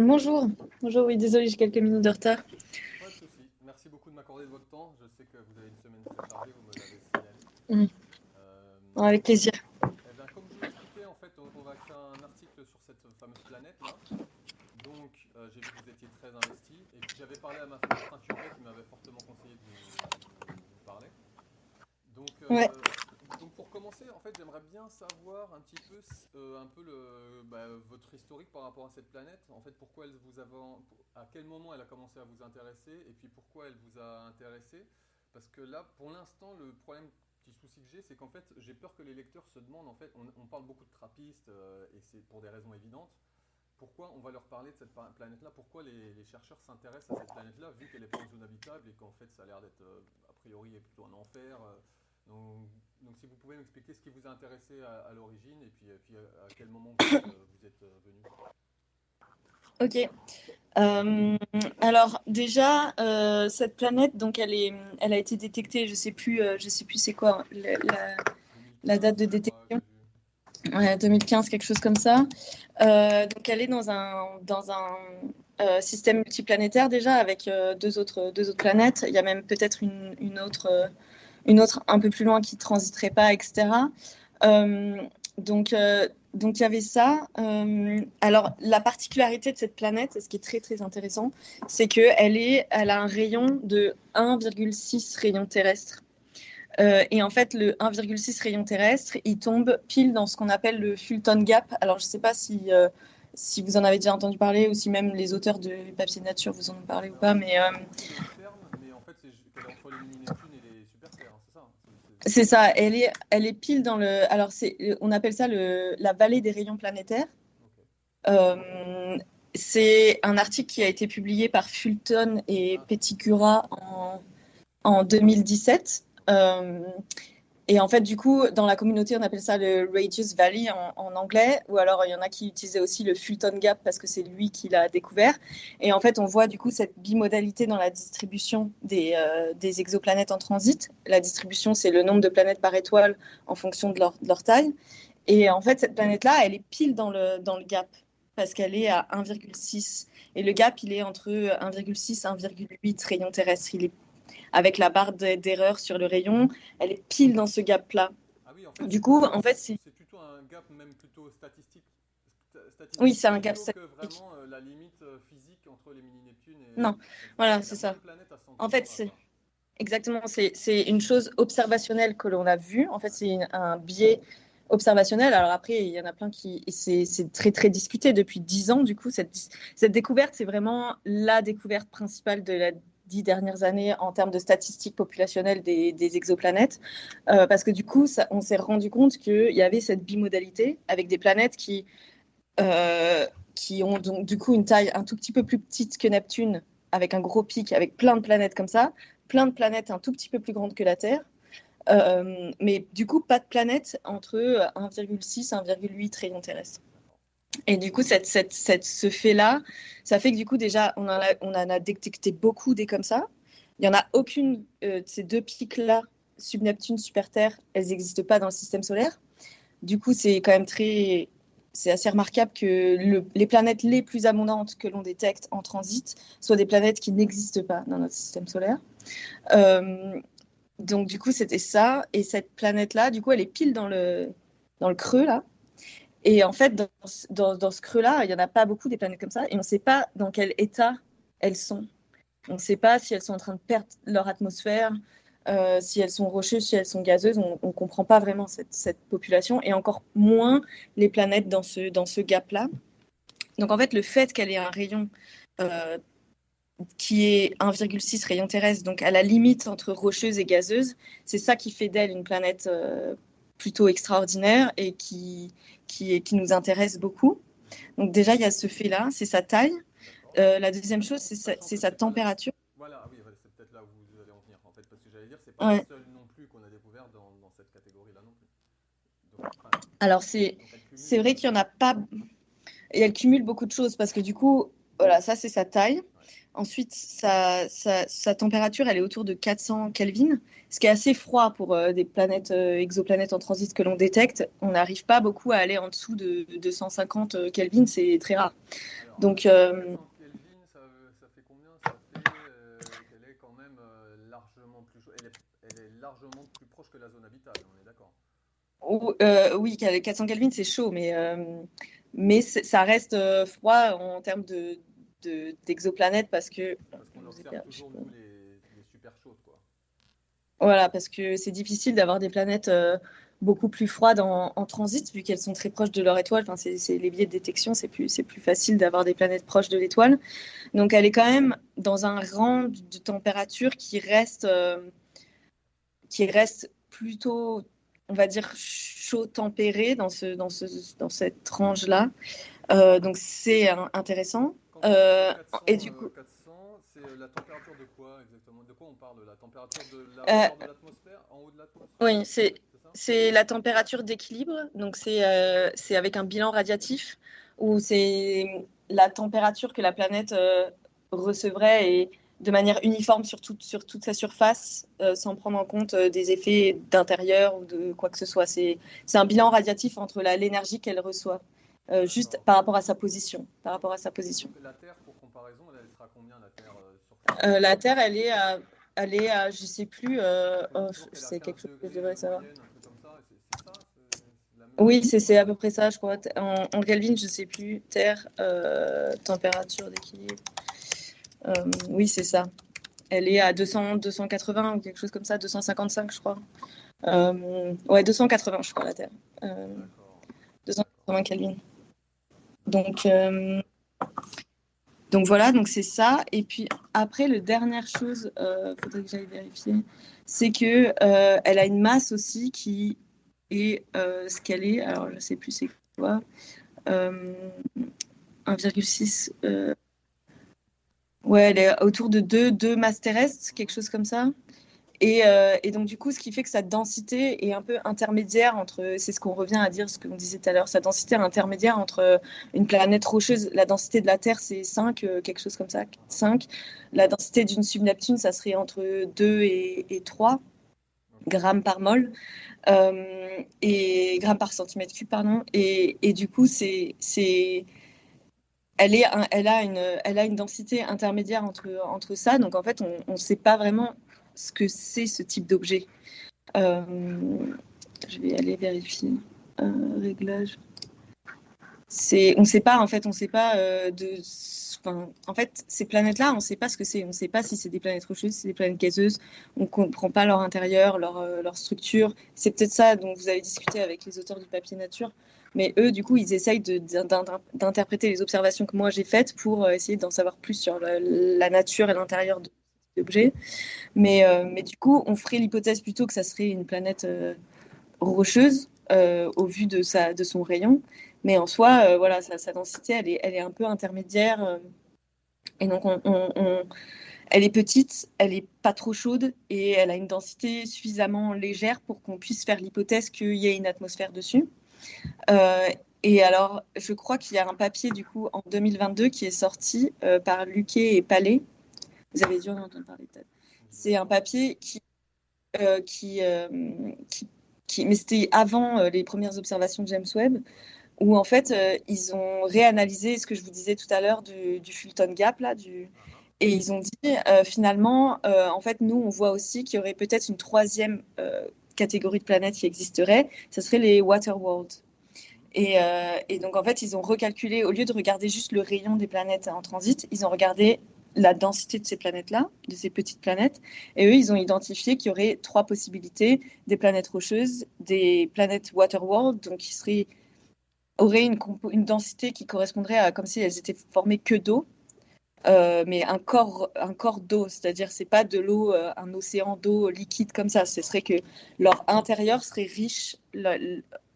Bonjour. Bonjour, oui, désolée, j'ai quelques minutes de retard. Pas de souci. Merci beaucoup de m'accorder de votre temps. Je sais que vous avez une semaine très chargée, vous me l'avez signalé. Mm. Euh, Avec plaisir. eh bien, comme je vous l'expliquais, en fait, on va créer un article sur cette fameuse planète-là. Donc, j'ai vu que vous étiez très investi. Et puis, j'avais parlé à Martin Curé qui m'avait fortement conseillé de vous parler. Donc, Ouais. donc pour commencer, en fait, j'aimerais bien savoir un peu votre historique par rapport à cette planète. En fait, pourquoi elle vous avait, à quel moment elle a commencé à vous intéresser, et puis pourquoi elle vous a intéressé. Parce que là, pour l'instant, le problème, petit souci que j'ai, c'est qu'en fait, j'ai peur que les lecteurs se demandent. En fait, on parle beaucoup de trappistes, et c'est pour des raisons évidentes. Pourquoi on va leur parler de cette planète-là? Pourquoi les chercheurs s'intéressent à cette planète-là, vu qu'elle n'est pas en zone habitable et qu'en fait, ça a l'air d'être, a priori, plutôt un enfer. Donc, donc, si vous pouvez m'expliquer ce qui vous a intéressé à l'origine, et puis à quel moment vous êtes venu. Ok. Euh, alors déjà, cette planète, donc elle a été détectée. Je sais plus c'est quoi la date 2015, de je crois, détection. j'ai vu. Ouais, 2015, quelque chose comme ça. Donc elle est dans un système multiplanétaire déjà avec deux autres planètes. Il y a même peut-être une autre un peu plus loin qui ne transiterait pas, etc. Euh, donc il y avait ça. Alors la particularité de cette planète, et ce qui est très très intéressant, c'est qu'elle a un rayon de 1,6 rayon terrestre. Et en fait, le 1,6 rayon terrestre, il tombe pile dans ce qu'on appelle le Fulton Gap. Alors je ne sais pas si vous en avez déjà entendu parler ou si même les auteurs de Papier Nature vous en ont parlé ou Alors, pas, mais j'ai compris le terme, mais en fait, c'est qu'elle est entre les mini-Neptunes et les super-Terres, hein, c'est ça, hein. c'est ça. Elle est pile dans le. Alors on appelle ça la vallée des rayons planétaires. Ok. Euh, c'est un article qui a été publié par Fulton et Ah, Pettigura en 2017. Et en fait, du coup, dans la communauté, on appelle ça le Radius Valley en anglais, ou alors il y en a qui utilisaient aussi le Fulton Gap parce que c'est lui qui l'a découvert. Et en fait, on voit du coup cette bimodalité dans la distribution des exoplanètes en transit. La distribution, c'est le nombre de planètes par étoile en fonction de leur taille. Et en fait, cette planète-là, elle est pile dans le gap parce qu'elle est à 1,6. Et le gap, il est entre 1,6 et 1,8 rayons terrestres. Il est avec la barre d'erreur sur le rayon, elle est pile dans ce gap-là. ah oui, en fait, Du coup, en fait, c'est plutôt un gap même plutôt oui, statistique c'est un gap plutôt que statistique. vraiment la limite physique entre les mini-Neptunes Non, et voilà, il y a c'est moins ça. de planètes à cet En fait, endroit-là, c'est quoi. exactement, c'est une chose observationnelle que l'on a vue. En fait, c'est un biais observationnel. Alors après, il y en a plein qui, et c'est très très discuté depuis 10 ans. Du coup, cette découverte, c'est vraiment la découverte principale de la 10 dernières années en termes de statistiques populationnelles des exoplanètes, parce que du coup, on s'est rendu compte qu'il y avait cette bimodalité avec des planètes euh, qui ont donc du coup une taille un tout petit peu plus petite que Neptune, avec un gros pic, avec plein de planètes comme ça, plein de planètes un tout petit peu plus grandes que la Terre, mais du coup pas de planètes entre 1,6 et 1,8 rayons terrestres. D'accord. Et du coup, ce fait-là, ça fait que du coup déjà, on en a détecté beaucoup des comme ça. Il n'y en a aucune de ces deux pics-là, sub-Neptune, super-Terre, elles n'existent pas dans le système solaire. Du coup, c'est assez remarquable que les planètes les plus abondantes que l'on détecte en transit soient des planètes qui n'existent pas dans notre système solaire. Euh, donc, du coup, c'était ça. Et cette planète-là, du coup, elle est pile dans le creux, là. Et en fait, dans ce creux-là, il n'y en a pas beaucoup des planètes comme ça. Et on ne sait pas dans quel état elles sont. On ne sait pas si elles sont en train de perdre leur atmosphère, si elles sont rocheuses, si elles sont gazeuses. On ne comprend pas vraiment cette population, et encore moins les planètes dans ce gap-là. Donc en fait, le fait qu'elle ait un rayon euh, qui est 1,6 rayon terrestre, donc à la limite entre rocheuse et gazeuse, c'est ça qui fait d'elle une planète plutôt extraordinaire et qui nous intéresse beaucoup. Mhm. Donc déjà, il y a ce fait-là, c'est sa taille. D'accord. La deuxième chose, Sachant c'est que sa c'est pas la. température. Voilà, ah oui, voilà, c'est peut-être là où vous allez en venir, en fait, parce que j'allais dire, c'est pas la Ouais. seule non plus qu'on a découvert dans cette catégorie-là non plus. Donc, enfin, Alors c'est donc elle cumule c'est vrai beaucoup de qu'il y en choses. a pas et elle cumule beaucoup de choses parce que du coup, voilà, ça c'est sa taille. Ouais. Ensuite, sa température, elle est autour de 400 Kelvin, ce qui est assez froid pour des planètes, exoplanètes en transit que l'on détecte. On n'arrive pas beaucoup à aller en dessous de 250 Kelvin, c'est très rare. Alors, Donc, 400 Kelvin, ça fait combien? Ça fait qu'elle est quand même largement plus chaude. Elle est largement plus proche que la zone habitable, on est d'accord. oui, 400 Kelvin, c'est chaud, mais ça reste froid en termes d'exoplanètes parce que... Parce qu'on observe toujours, nous, les super chaudes, quoi. Voilà, parce que c'est difficile d'avoir des planètes beaucoup plus froides en transit, vu qu'elles sont très proches de leur étoile. Enfin, c'est les biais de détection, c'est plus facile d'avoir des planètes proches de l'étoile. Donc, elle est quand même dans un rang de température qui reste plutôt, on va dire, chaud tempéré dans cette range-là. Donc, c'est intéressant. Quand vous dites 400, Et du coup, 400, c'est la température de quoi exactement? De quoi on parle? La température de la euh, hauteur de l'atmosphère? En haut de l'atmosphère? oui, c'est C'est ça? c'est la température d'équilibre. Donc, c'est avec un bilan radiatif où c'est la température que la planète recevrait et de manière uniforme sur toute sa surface, sans prendre en compte des effets d'intérieur ou de quoi que ce soit. C'est un bilan radiatif entre l'énergie qu'elle reçoit, juste D'accord. par rapport à sa position. Par Donc, rapport à sa position. donc la Terre, pour comparaison, elle sera combien la Terre sur cette La Terre, elle est à, je sais plus, parce qu'on dit toujours qu'elle est à c'est 15 quelque chose que je degrés devrais de savoir. moyenne, un truc comme ça. C'est ça? C'est la mesure? Oui, c'est à peu près ça, je crois. En Kelvin, je sais plus. Terre, température d'équilibre. Oui, c'est ça. Elle est à 280 ou quelque chose comme ça, 255, je crois. Ouais, 280, je crois, la Terre. Euh, D'accord. D'accord. 280 Kelvin. Donc, donc voilà, donc c'est ça. Et puis après, la dernière chose, faudrait que j'aille vérifier, c'est que elle a une masse aussi qui est ce qu'elle est. Alors, je sais plus c'est quoi. Euh, 1,6. Ouais, elle est autour de deux masses terrestres, quelque chose comme ça. Et donc, du coup, ce qui fait que sa densité est un peu intermédiaire entre, c'est ce qu'on revient à dire, ce que l'on disait tout à l'heure, sa densité est intermédiaire entre une planète rocheuse, la densité de la Terre, c'est 5, quelque chose comme ça, Mhm. 5. La densité d'une subneptune, ça serait entre 2 et 3 Ok. grammes par mol, et grammes par centimètre cube, pardon. Et du coup, elle a une densité intermédiaire entre ça. Donc, en fait, on ne sait pas vraiment ce que c'est ce type d'objet. Euh, je vais aller vérifier. Réglage. On ne sait pas, en fait, on sait pas en fait, ces planètes-là, on ne sait pas ce que c'est. On ne sait pas si c'est des planètes rocheuses, si c'est des planètes gazeuses. On ne comprend pas leur intérieur, leur structure. C'est peut-être ça dont vous avez discuté avec les auteurs du papier nature. Mais eux, du coup, ils essayent d'interpréter les observations que moi j'ai faites pour essayer d'en savoir plus sur la nature et l'intérieur de l'objet. Mais du coup, on ferait l'hypothèse plutôt que ça serait une planète rocheuse au vu de son rayon. Mais en soi, voilà, sa densité, elle est un peu intermédiaire. Et donc, elle est petite, elle est pas trop chaude et elle a une densité suffisamment légère pour qu'on puisse faire l'hypothèse qu'il y ait une atmosphère dessus. Euh, et alors, je crois qu'il y a un papier, du coup, en 2022 qui est sorti par Luquet et Palais. Vous avez dû en entendre parler peut-être. C'est un papier euh, qui, euh, qui, mais c'était avant les premières observations de James Webb, où en fait, ils ont réanalysé ce que je vous disais tout à l'heure du Fulton Gap, là, Mhm. et ils ont dit, finalement, en fait, nous, on voit aussi qu'il y aurait peut-être une troisième catégorie de planètes qui existerait, ce serait les Waterworld. Et donc, en fait, ils ont recalculé, au lieu de regarder juste le rayon des planètes en transit, ils ont regardé la densité de ces planètes-là, de ces petites planètes. Et eux, ils ont identifié qu'il y aurait trois possibilités, des planètes rocheuses, des planètes waterworld, donc auraient une densité qui correspondrait à comme si elles étaient formées que d'eau, mais un corps d'eau, c'est-à-dire c'est pas de l'eau, un océan d'eau liquide comme ça. Ce serait que leur intérieur serait riche,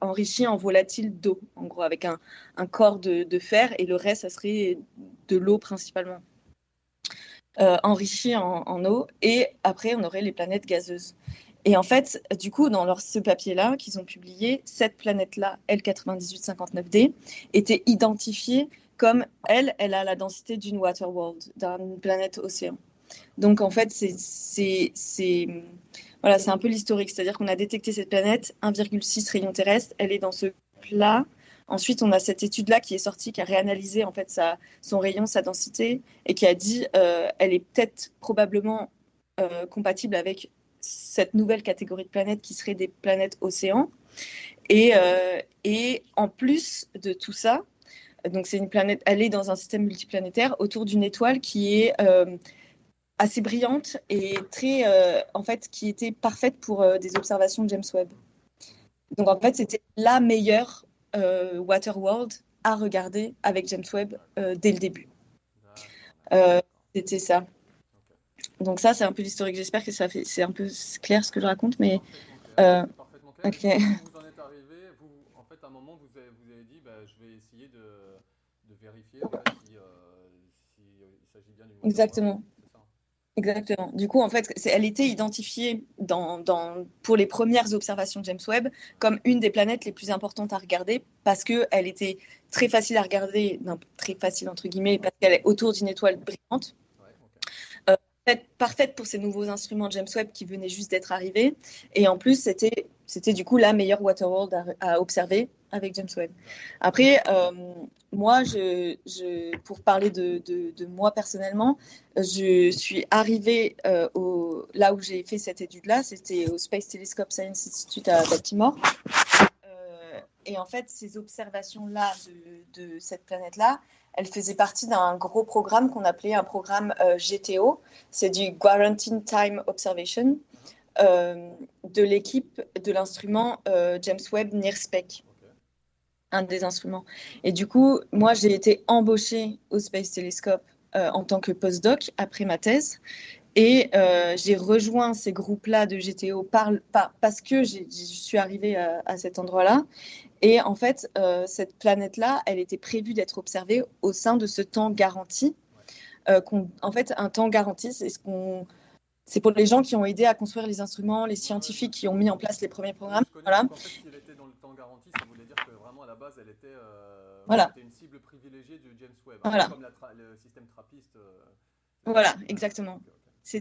enrichi en volatile d'eau, en gros, avec un corps de fer, et le reste, ça serait de l'eau principalement, enrichi en eau. Et après, on aurait les planètes gazeuses. Et en fait, du coup, dans ce papier-là qu'ils ont publié, cette planète-là, L9859D, était identifiée comme elle a la densité d'une water world, d'une planète océan. Donc en fait, voilà, c'est un peu l'historique, c'est-à-dire qu'on a détecté cette planète, 1,6 rayon terrestre, elle est dans ce plat. Ensuite, on a cette étude-là qui est sortie, qui a réanalysé en fait son rayon, sa densité, et qui a dit elle est peut-être probablement compatible avec cette nouvelle catégorie de planètes qui seraient des planètes océans. Et en plus de tout ça, donc c'est une planète, elle est dans un système multiplanétaire autour d'une étoile qui est assez brillante et très, en fait, qui était parfaite pour des observations de James Webb. Donc en fait, c'était la meilleure Waterworld à regarder avec James Webb dès le début. C'était ça. Donc ça, c'est un peu l'historique. J'espère que c'est un peu clair ce que je raconte, mais c'est parfaitement clair. Okay. Vous en êtes arrivé, en fait, à un moment, vous avez dit, je vais essayer de vérifier en fait, si il s'agit bien d'une. Exactement. Exactement. Du coup, en fait, elle était identifiée pour les premières observations de James Webb comme une des planètes les plus importantes à regarder parce qu'elle était très facile à regarder, très facile entre guillemets, parce qu'elle est autour d'une étoile brillante. Parfaite pour ces nouveaux instruments de James Webb qui venaient juste d'être arrivés. Et en plus, c'était du coup la meilleure Waterworld à observer avec James Webb. Après, moi, pour parler de moi personnellement, je suis arrivée là où j'ai fait cette étude-là, c'était au Space Telescope Science Institute à Baltimore. Et en fait, ces observations-là de cette planète-là, elles faisaient partie d'un gros programme qu'on appelait un programme GTO. C'est du Guaranteed Time Observation de l'équipe de l'instrument James Webb NIRSPEC, un des instruments. Et du coup, moi, j'ai été embauchée au Space Telescope en tant que postdoc après ma thèse. Et j'ai rejoint ces groupes-là de GTO parce que je suis arrivée à cet endroit-là. Et en fait, cette planète-là, elle était prévue d'être observée au sein de ce temps garanti. En fait, un temps garanti, c'est pour les gens qui ont aidé à construire les instruments, les scientifiques qui ont mis en place les premiers programmes. Voilà. Donc en fait, si elle était dans le temps garanti, ça voulait dire que vraiment à la base, elle était, c'était une cible privilégiée de James Webb, comme le système trappiste. Voilà, exactement.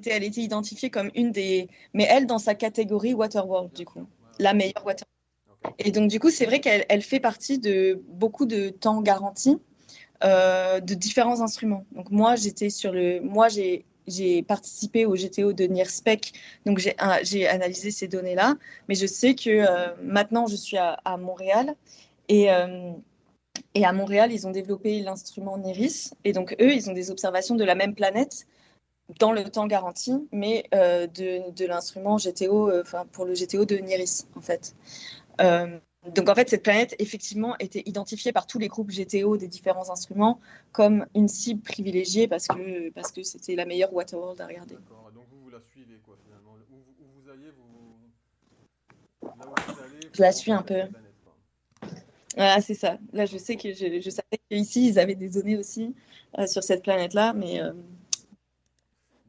Elle était identifiée comme une des... Mais elle, dans sa catégorie Waterworld, du coup. La meilleure Waterworld. Et donc, du coup, c'est vrai qu'elle fait partie de beaucoup de temps garantis de différents instruments. Donc, moi, j'ai participé au GTO de NIRSPEC, donc j'ai analysé ces données-là. Mais je sais que maintenant, je suis à Montréal et à Montréal, ils ont développé l'instrument NIRIS. Et donc, eux, ils ont des observations de la même planète dans le temps garanti, mais de l'instrument GTO, pour le GTO de NIRIS, en fait. Donc, en fait, cette planète, effectivement, était identifiée par tous les groupes GTO des différents instruments comme une cible privilégiée parce que c'était la meilleure Waterworld à regarder. D'accord, donc vous la suivez, quoi, finalement. Où vous alliez, là où vous allez, je la suis un peu. Ah, c'est ça. Là, je sais que je savais qu'ici, ils avaient des données aussi sur cette planète-là, mais...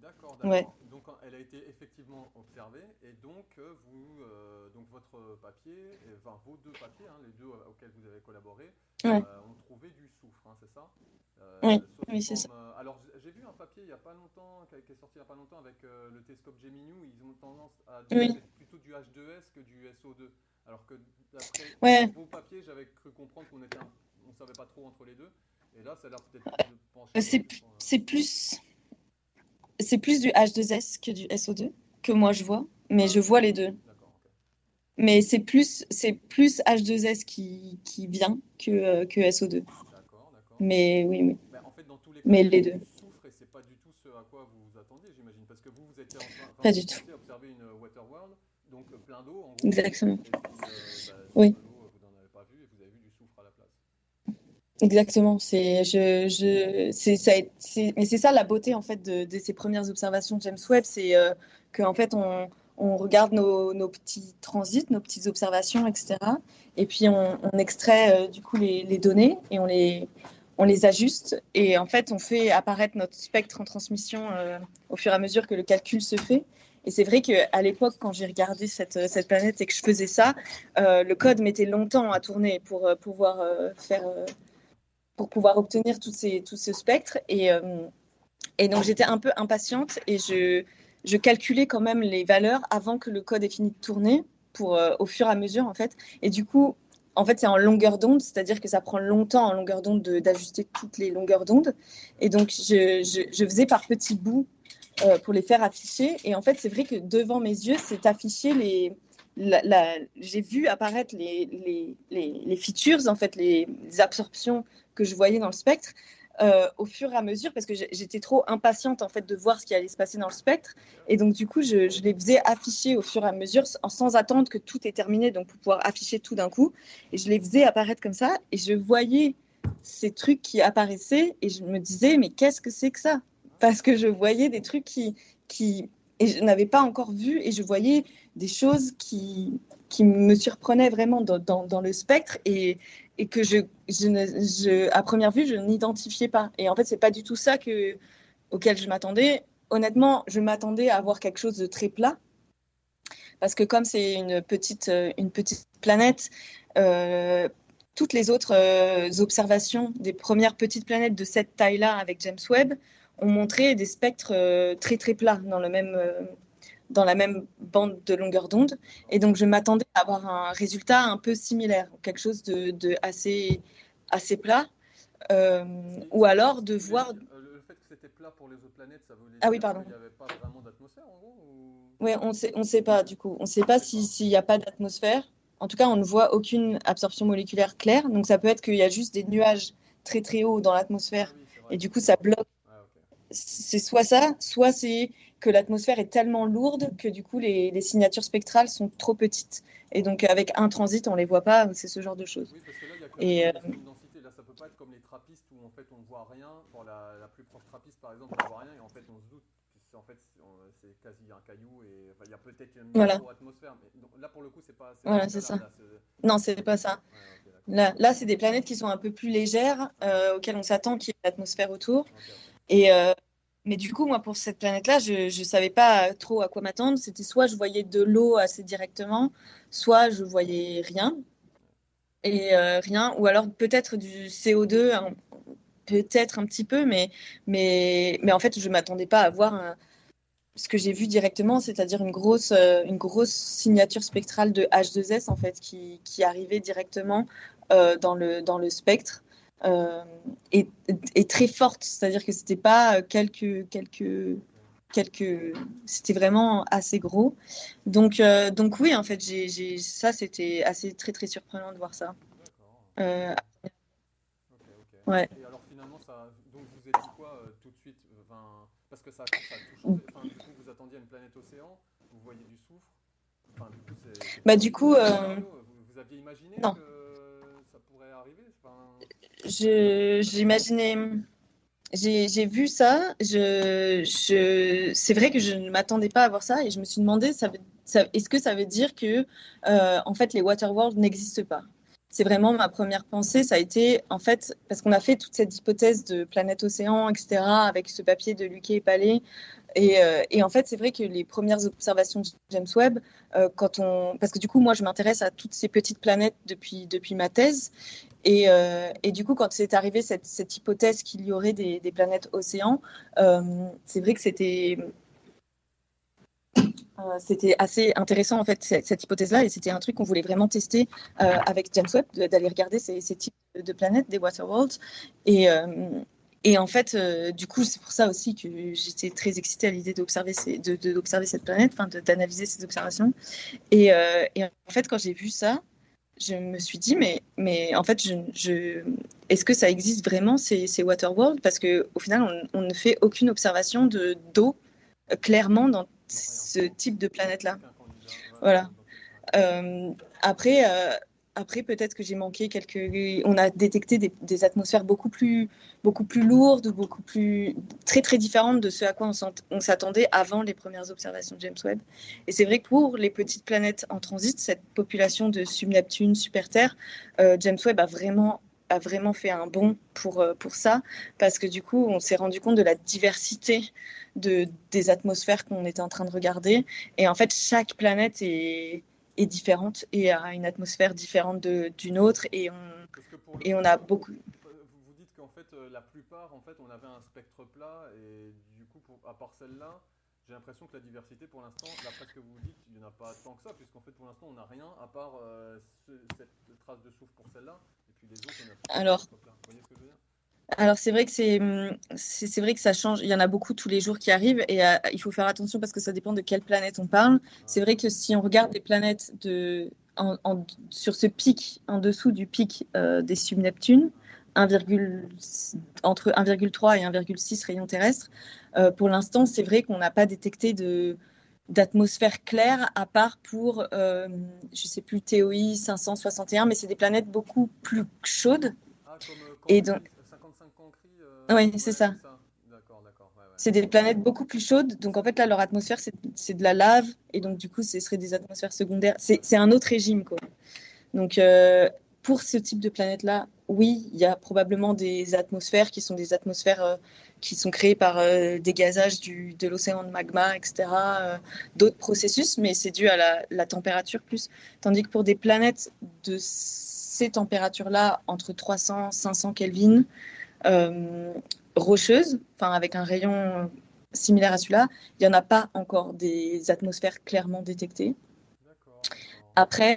D'accord. Ouais. Donc, elle a été effectivement observée, et donc, donc votre papier, enfin vos deux papiers, les deux auxquels vous avez collaboré, ont trouvé du soufre, c'est ça? Oui, c'est ça. Alors, j'ai vu un papier il n'y a pas longtemps, qui est sorti il n'y a pas longtemps avec le télescope Gemini, ils ont tendance à dire que c'est plutôt du H2S que du SO2. Alors que d'après vos papiers, j'avais cru comprendre qu'on ne savait pas trop entre les deux. Et là, ça a l'air peut-être de pencher. C'est plus du H2S que du SO2 que moi je vois, mais je vois les deux. D'accord, okay. Mais c'est plus H2S qui vient que SO2. D'accord. Mais oui. En fait, dans tous les cas, il y a les deux. du soufre et c'est pas du tout ce à quoi vous vous attendiez, j'imagine, parce que vous étiez en train de observer une Waterworld, donc plein d'eau en gros. Exactement. Et puis, oui. De l'eau, vous n'en avez pas vu et vous avez vu du soufre à la place. Exactement. Mais c'est ça la beauté en fait de ces premières observations de James Webb, c'est qu'en fait on regarde nos petits transits, nos petites observations, etc. Et puis on extrait du coup les données et on les ajuste et en fait on fait apparaître notre spectre en transmission au fur et à mesure que le calcul se fait. Et c'est vrai qu'à l'époque, quand j'ai regardé cette planète et que je faisais ça, le code mettait longtemps à tourner pour pouvoir faire pour pouvoir obtenir tout ce spectre. Et donc, j'étais un peu impatiente et je calculais quand même les valeurs avant que le code ait fini de tourner au fur et à mesure, en fait. Et du coup, en fait, c'est en longueur d'onde, c'est-à-dire que ça prend longtemps en longueur d'onde d'ajuster toutes les longueurs d'onde. Et donc, je faisais par petits bouts pour les faire afficher. Et en fait, c'est vrai que devant mes yeux, c'est affiché j'ai vu apparaître les features, en fait, les absorptions que je voyais dans le spectre au fur et à mesure, parce que j'étais trop impatiente en fait de voir ce qui allait se passer dans le spectre. Et donc du coup, je les faisais afficher au fur et à mesure sans attendre que tout est terminé, donc pour pouvoir afficher tout d'un coup. Et je les faisais apparaître comme ça, et je voyais ces trucs qui apparaissaient, et je me disais, mais qu'est-ce que c'est que ça? Parce que je voyais des trucs qui et je n'avais pas encore vu, et je voyais des choses qui me surprenaient vraiment dans le spectre, et que à première vue, je n'identifiais pas. Et en fait, c'est pas du tout ça auquel je m'attendais. Honnêtement, je m'attendais à avoir quelque chose de très plat, parce que comme c'est une petite planète, toutes les autres observations des premières petites planètes de cette taille-là avec James Webb ont montré des spectres très très plats dans la même bande de longueur d'onde. Et donc, je m'attendais à avoir un résultat un peu similaire, quelque chose de assez plat. Ou alors de voir... Le fait que c'était plat pour les autres planètes, ça voulait Ah oui, dire pardon. qu'il n'y avait pas vraiment d'atmosphère en gros Oui, on sait pas du coup. On ne sait pas s'il n'y a pas d'atmosphère. En tout cas, on ne voit aucune absorption moléculaire claire. Donc, ça peut être qu'il y a juste des nuages très très hauts dans l'atmosphère. Ah oui, c'est vrai, Et du coup, ça bloque. Ah, okay. C'est soit ça, soit c'est que l'atmosphère est tellement lourde que du coup, les signatures spectrales sont trop petites. Et donc, avec un transit, on ne les voit pas. C'est ce genre de choses. Oui, parce que là, il y a Et, quasiment une densité. Là, ça peut pas être comme les trappistes où en fait on ne voit rien. Pour la plus proche trappiste, par exemple, on ne voit rien et en fait on se doute. En fait, c'est quasi un caillou et enfin, il y a peut-être une micro-atmosphère. Mais donc, là, pour le coup, c'est pas voilà, c'est ça. Là, Non, c'est pas ça. Ouais, okay, là c'est des planètes qui sont un peu plus légères, auxquelles on s'attend qu'il y ait une atmosphère autour. Okay. Et, mais du coup, moi, pour cette planète-là, je ne savais pas trop à quoi m'attendre. C'était soit je voyais de l'eau assez directement, soit je voyais rien. Et rien, ou alors peut-être du CO2, hein, peut-être un petit peu, mais en fait, je ne m'attendais pas à voir ce que j'ai vu directement, c'est-à-dire une grosse signature spectrale de H2S, en fait, qui arrivait directement dans le spectre. Et très forte, c'est-à-dire que c'était pas c'était vraiment assez gros. Donc oui, en fait, ça, c'était assez très très surprenant de voir ça. D'accord. Euh, Ok. ouais. Et alors finalement, donc vous êtes dit quoi tout de suite parce que ça a tout changé. Enfin, du coup, vous attendiez à une planète océan, vous voyez du soufre. Enfin, du coup, c'est Bah pas du du coup, tout le scénario. Vous aviez imaginé non, que ça pourrait arriver j'imaginais. J'ai vu ça. C'est vrai que je ne m'attendais pas à voir ça et je me suis demandé, est-ce que ça veut dire que en fait les Waterworld n'existent pas? C'est vraiment ma première pensée. Ça a été en fait parce qu'on a fait toute cette hypothèse de planète océan, etc. avec ce papier de Luque et Palais. Et en fait, c'est vrai que les premières observations de James Webb, parce que du coup, moi, je m'intéresse à toutes ces petites planètes depuis ma thèse. Et du coup, quand c'est arrivé cette hypothèse qu'il y aurait des planètes océans, c'est vrai que c'était assez intéressant en fait cette hypothèse-là, et c'était un truc qu'on voulait vraiment tester avec James Webb, d'aller regarder ces types de planètes, des Waterworlds. Et en fait, du coup, c'est pour ça aussi que j'étais très excitée à l'idée d'observer cette planète, enfin d'analyser ces observations. Et en fait, quand j'ai vu ça, je me suis dit, mais en fait, est-ce que ça existe vraiment ces Waterworlds? Parce qu'au final, on ne fait aucune observation d'eau clairement dans ce type de planète-là. Voilà. Euh, après, euh, après peut-être que j'ai manqué On a détecté des atmosphères beaucoup plus lourdes, très très différentes de ce à quoi on s'attendait avant les premières observations de James Webb. Et c'est vrai que pour les petites planètes en transit, cette population de sub-Neptune, super-Terre, James Webb a vraiment fait un bond pour ça, parce que du coup, on s'est rendu compte de la diversité des atmosphères qu'on était en train de regarder. Et en fait, chaque planète est différente et a une atmosphère différente d'une autre. Et on a beaucoup. Vous dites la plupart, en fait, on avait un spectre plat et du coup, à part celle-là, j'ai l'impression que la diversité, pour l'instant, d'après ce que vous dites, il n'y en a pas tant que ça, puisqu'en fait, pour l'instant, on n'a rien à part cette trace de soufre pour celle-là, et puis les autres, on a plutôt un Alors, spectre plat. Vous voyez ce que je veux dire? alors c'est vrai que c'est vrai que ça change. Il y en a beaucoup tous les jours qui arrivent et il faut faire attention parce que ça dépend de quelle planète on parle. Ah, C'est vrai que si on regarde les planètes sur ce pic, en dessous du pic des subneptunes, 1, entre 1,3 et 1,6 rayons terrestres, pour l'instant, c'est vrai qu'on n'a pas détecté d'atmosphère claire à part pour, je sais plus, TOI 561, mais c'est des planètes beaucoup plus chaudes. comme Et Cancri, donc, 55 Cancri, oui, c'est ouais, ça. c'est ça. D'accord, d'accord, ouais, ouais. C'est des planètes beaucoup plus chaudes. Donc, en fait, là, leur atmosphère, c'est de la lave. Et donc, du coup, ce serait des atmosphères secondaires. C'est un autre régime, quoi. Donc, pour ce type de planète-là, oui, il y a probablement des atmosphères qui sont des atmosphères qui sont créées par des gazages de l'océan de magma, etc., d'autres processus, mais c'est dû à la température plus. Tandis que pour des planètes de ces températures-là, entre 300 et 500 Kelvin, euh, rocheuses, enfin avec un rayon similaire à celui-là, il n'y en a pas encore des atmosphères clairement détectées. D'accord, d'accord. Après,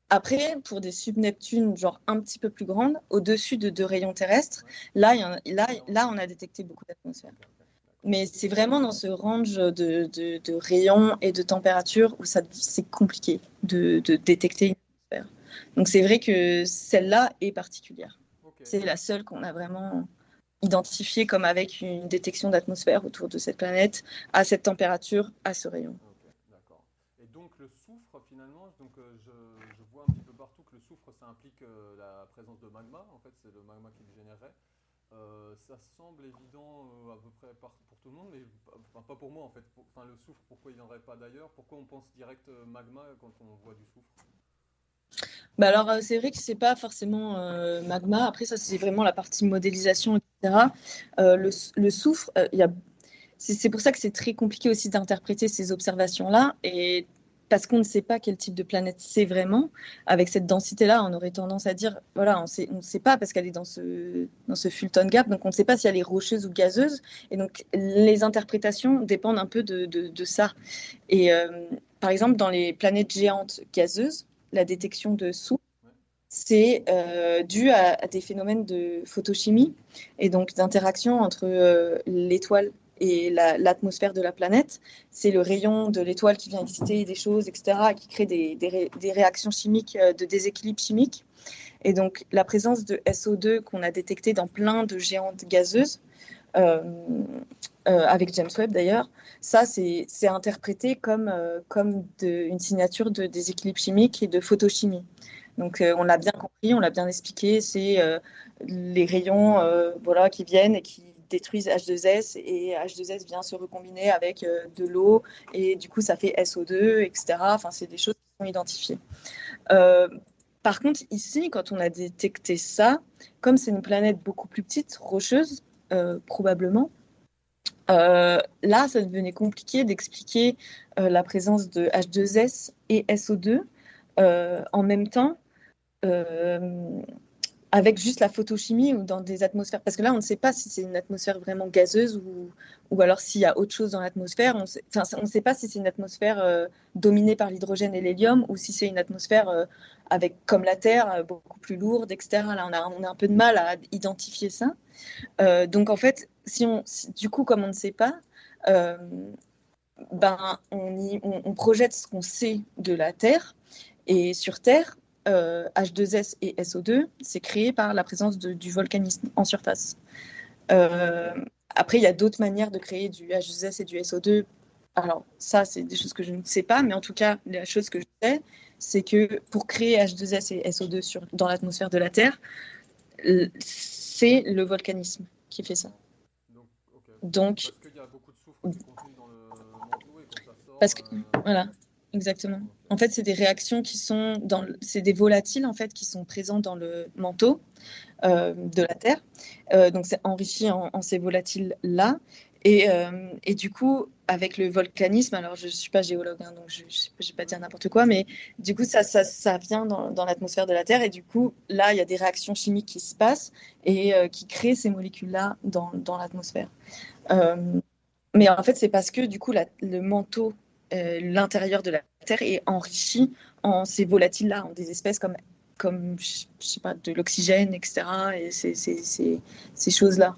après, pour des subneptunes genre un petit peu plus grandes, au-dessus de 2 rayons terrestres, Ouais. là, il y en a- là, Là, là, on a détecté beaucoup d'atmosphères. ok, ok, d'accord. Mais c'est vraiment dans ce range de rayons et de température où c'est compliqué de détecter une atmosphère. Donc c'est vrai que celle-là est particulière. Ok, C'est la seule qu'on a vraiment identifiée comme avec une détection d'atmosphère autour de cette planète, à cette température, à ce rayon. ok, d'accord. Et donc le soufre, finalement, donc, je vois un petit peu partout que le soufre, ça implique la présence de magma. En fait, c'est le magma qui le générerait. Ça semble évident à peu près pour tout le monde, mais enfin, pas pour moi en fait. Enfin, le soufre, pourquoi il n'y en aurait pas d'ailleurs? Pourquoi on pense direct magma quand on voit du soufre? Bah alors, c'est vrai que c'est pas forcément magma. Après, ça, c'est vraiment la partie modélisation, etc. Le soufre, c'est pour ça que c'est très compliqué aussi d'interpréter ces observations-là. Et parce qu'on ne sait pas quel type de planète c'est vraiment, avec cette densité-là, on aurait tendance à dire, voilà, on ne sait pas parce qu'elle est dans ce Fulton Gap, donc on ne sait pas si elle est rocheuse ou gazeuse. Et donc, les interprétations dépendent un peu de ça. Et par exemple, dans les planètes géantes gazeuses, la détection de soufre, Ouais. c'est dû à des phénomènes de photochimie et donc d'interaction entre l'étoile et l'atmosphère de la planète. C'est le rayon de l'étoile qui vient exciter des choses, etc., qui crée des réactions chimiques, de déséquilibre chimique. Et donc, la présence de SO2 qu'on a détecté dans plein de géantes gazeuses, euh, avec James Webb d'ailleurs, ça c'est interprété comme une signature de déséquilibre chimique et de photochimie. Donc on l'a bien compris, on l'a bien expliqué, c'est les rayons voilà, qui viennent et qui détruisent H2S et H2S vient se recombiner avec de l'eau et du coup ça fait SO2, etc. Enfin, c'est des choses qui sont identifiées. Euh, Par contre, ici, quand on a détecté ça, comme c'est une planète beaucoup plus petite, rocheuse, probablement, là, ça devenait compliqué d'expliquer la présence de H2S et SO2 en même temps euh, avec juste la photochimie ou dans des atmosphères. Parce que là, on ne sait pas si c'est une atmosphère vraiment gazeuse ou alors s'il y a autre chose dans l'atmosphère. On ne sait pas si c'est une atmosphère dominée par l'hydrogène et l'hélium ou si c'est une atmosphère avec, comme la Terre, beaucoup plus lourde, etc. Là, on a un peu de mal à identifier ça. Donc, en fait, du coup, comme on ne sait pas, euh, ben, on projette ce qu'on sait de la Terre. Et sur Terre, H2S et SO2, c'est créé par la présence du volcanisme en surface. Euh, Après, il y a d'autres manières de créer du H2S et du SO2. Alors, ça, c'est des choses que je ne sais pas, mais en tout cas, la chose que je sais, c'est que pour créer H2S et SO2 dans l'atmosphère de la Terre, c'est le volcanisme qui fait ça. Donc, ok. Donc, Parce qu'il y a beaucoup de soufre qui est contenu dans le manteau et quand ça sort. parce que, voilà, exactement. Ok. En fait, c'est des réactions qui sont c'est des volatiles en fait qui sont présents dans le manteau Ouais. de la Terre. Donc, c'est enrichi en ces volatiles-là. Et du coup, avec le volcanisme, alors je ne suis pas géologue, hein, donc je ne vais pas dire n'importe quoi, mais du coup, ça vient dans l'atmosphère de la Terre. Et du coup, là, il y a des réactions chimiques qui se passent et qui créent ces molécules-là dans l'atmosphère. Euh, mais en fait, c'est parce que du coup, le manteau, l'intérieur de la Terre est enrichi en ces volatiles-là, en des espèces comme je sais pas, de l'oxygène, etc. Et ces choses-là.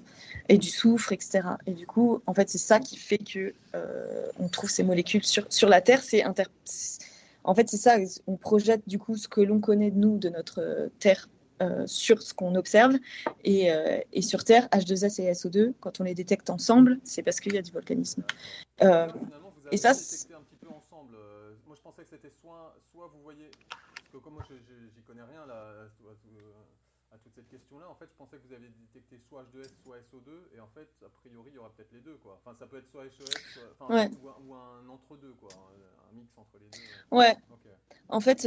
Et du soufre, etc. Et du coup, en fait, c'est ça qui fait que on trouve ces molécules sur la Terre. En fait, c'est ça. On projette du coup ce que l'on connaît de nous, de notre Terre, sur ce qu'on observe. Et sur Terre, H2S et SO2, quand on les détecte ensemble, c'est parce qu'il y a du volcanisme. Donc Euh, là, finalement, vous et avez ça, détecté un petit peu ensemble. Moi, je pensais que c'était soit vous voyez, parce que comme moi, j'y connais rien là, à toute cette question-là, en fait, je pensais que vous aviez détecté soit H2S, soit SO2, et en fait, a priori, il y aura peut-être les deux, quoi. Enfin, ça peut être soit SOS, enfin, ouais, ou un entre-deux, quoi, un mix entre les deux. ouais. Ok. En fait,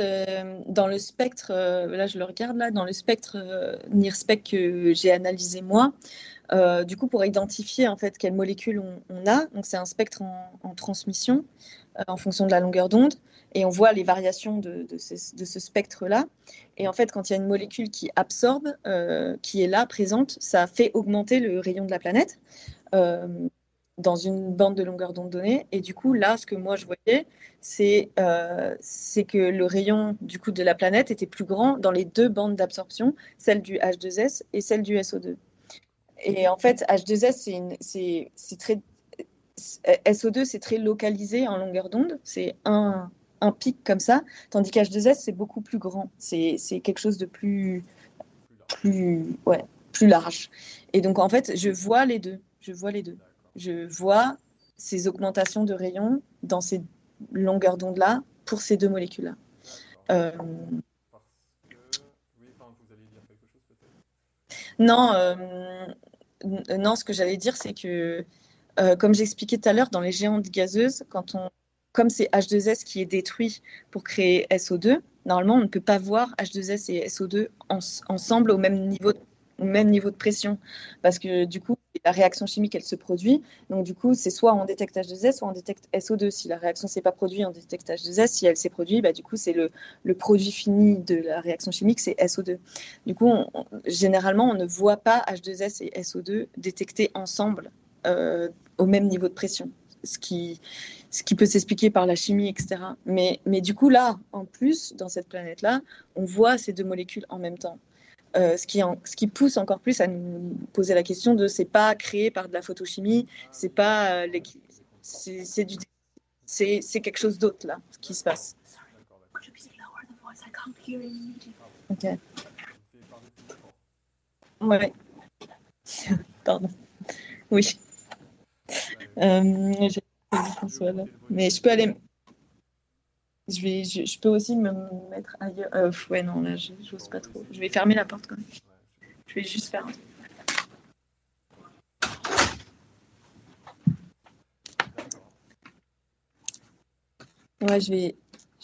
dans le spectre, là je le regarde là, dans le spectre NIRSPEC que j'ai analysé moi, du coup pour identifier en fait quelles molécules on a, donc c'est un spectre en transmission en fonction de la longueur d'onde, et on voit les variations de ce spectre-là. Et en fait, quand il y a une molécule qui absorbe, qui est là, présente, ça fait augmenter le rayon de la planète euh, dans une bande de longueur d'onde donnée. Et du coup, là, ce que moi je voyais, c'est que le rayon du coup de la planète était plus grand dans les deux bandes d'absorption, celle du H2S et celle du SO2. Et en fait, H2S, c'est très SO2, c'est très localisé en longueur d'onde, c'est un pic comme ça, tandis qu'H2S, c'est beaucoup plus grand, c'est quelque chose de Plus large. plus large. Et donc, en fait, je vois les deux. Je vois les deux. D'accord. Je vois ces augmentations de rayons dans ces longueurs d'onde-là pour ces deux molécules-là. D'accord. Euh, Parce que, oui, enfin, vous allez dire quelque chose peut-être. non, non, ce que j'allais dire, c'est que comme j'expliquais tout à l'heure, dans les géantes gazeuses, comme c'est H2S qui est détruit pour créer SO2, normalement, on ne peut pas voir H2S et SO2 ensemble au même niveau de pression. Parce que du coup, la réaction chimique, elle se produit. Donc, du coup, c'est soit on détecte H2S, soit on détecte SO2. Si la réaction ne s'est pas produite, on détecte H2S. Si elle s'est produite, bah, du coup, c'est le produit fini de la réaction chimique, c'est SO2. Du coup, généralement, on ne voit pas H2S et SO2 détectés ensemble. Au même niveau de pression, ce qui peut s'expliquer par la chimie, etc. Mais du coup, là, en plus, dans cette planète-là, on voit ces deux molécules en même temps. Ce qui pousse encore plus à nous poser la question de c'est pas créé par de la photochimie, Ah c'est oui, pas j'ai compris. c'est quelque chose d'autre là qui se D'accord, passe. d'accord, d'accord. Pardon, Ok. je vais parler plus fort. Ouais. Pardon. Oui. Ouais, je, J'ai je vais François là. augmenter le volume Mais de je peux toute aller. façon. Je peux aussi me mettre ailleurs. Ouais, non, là, j'ose Bon, on pas peut trop. Je essayer vais de. fermer la porte quand même. Ouais, Je vais juste faire. d'accord. Ouais, je vais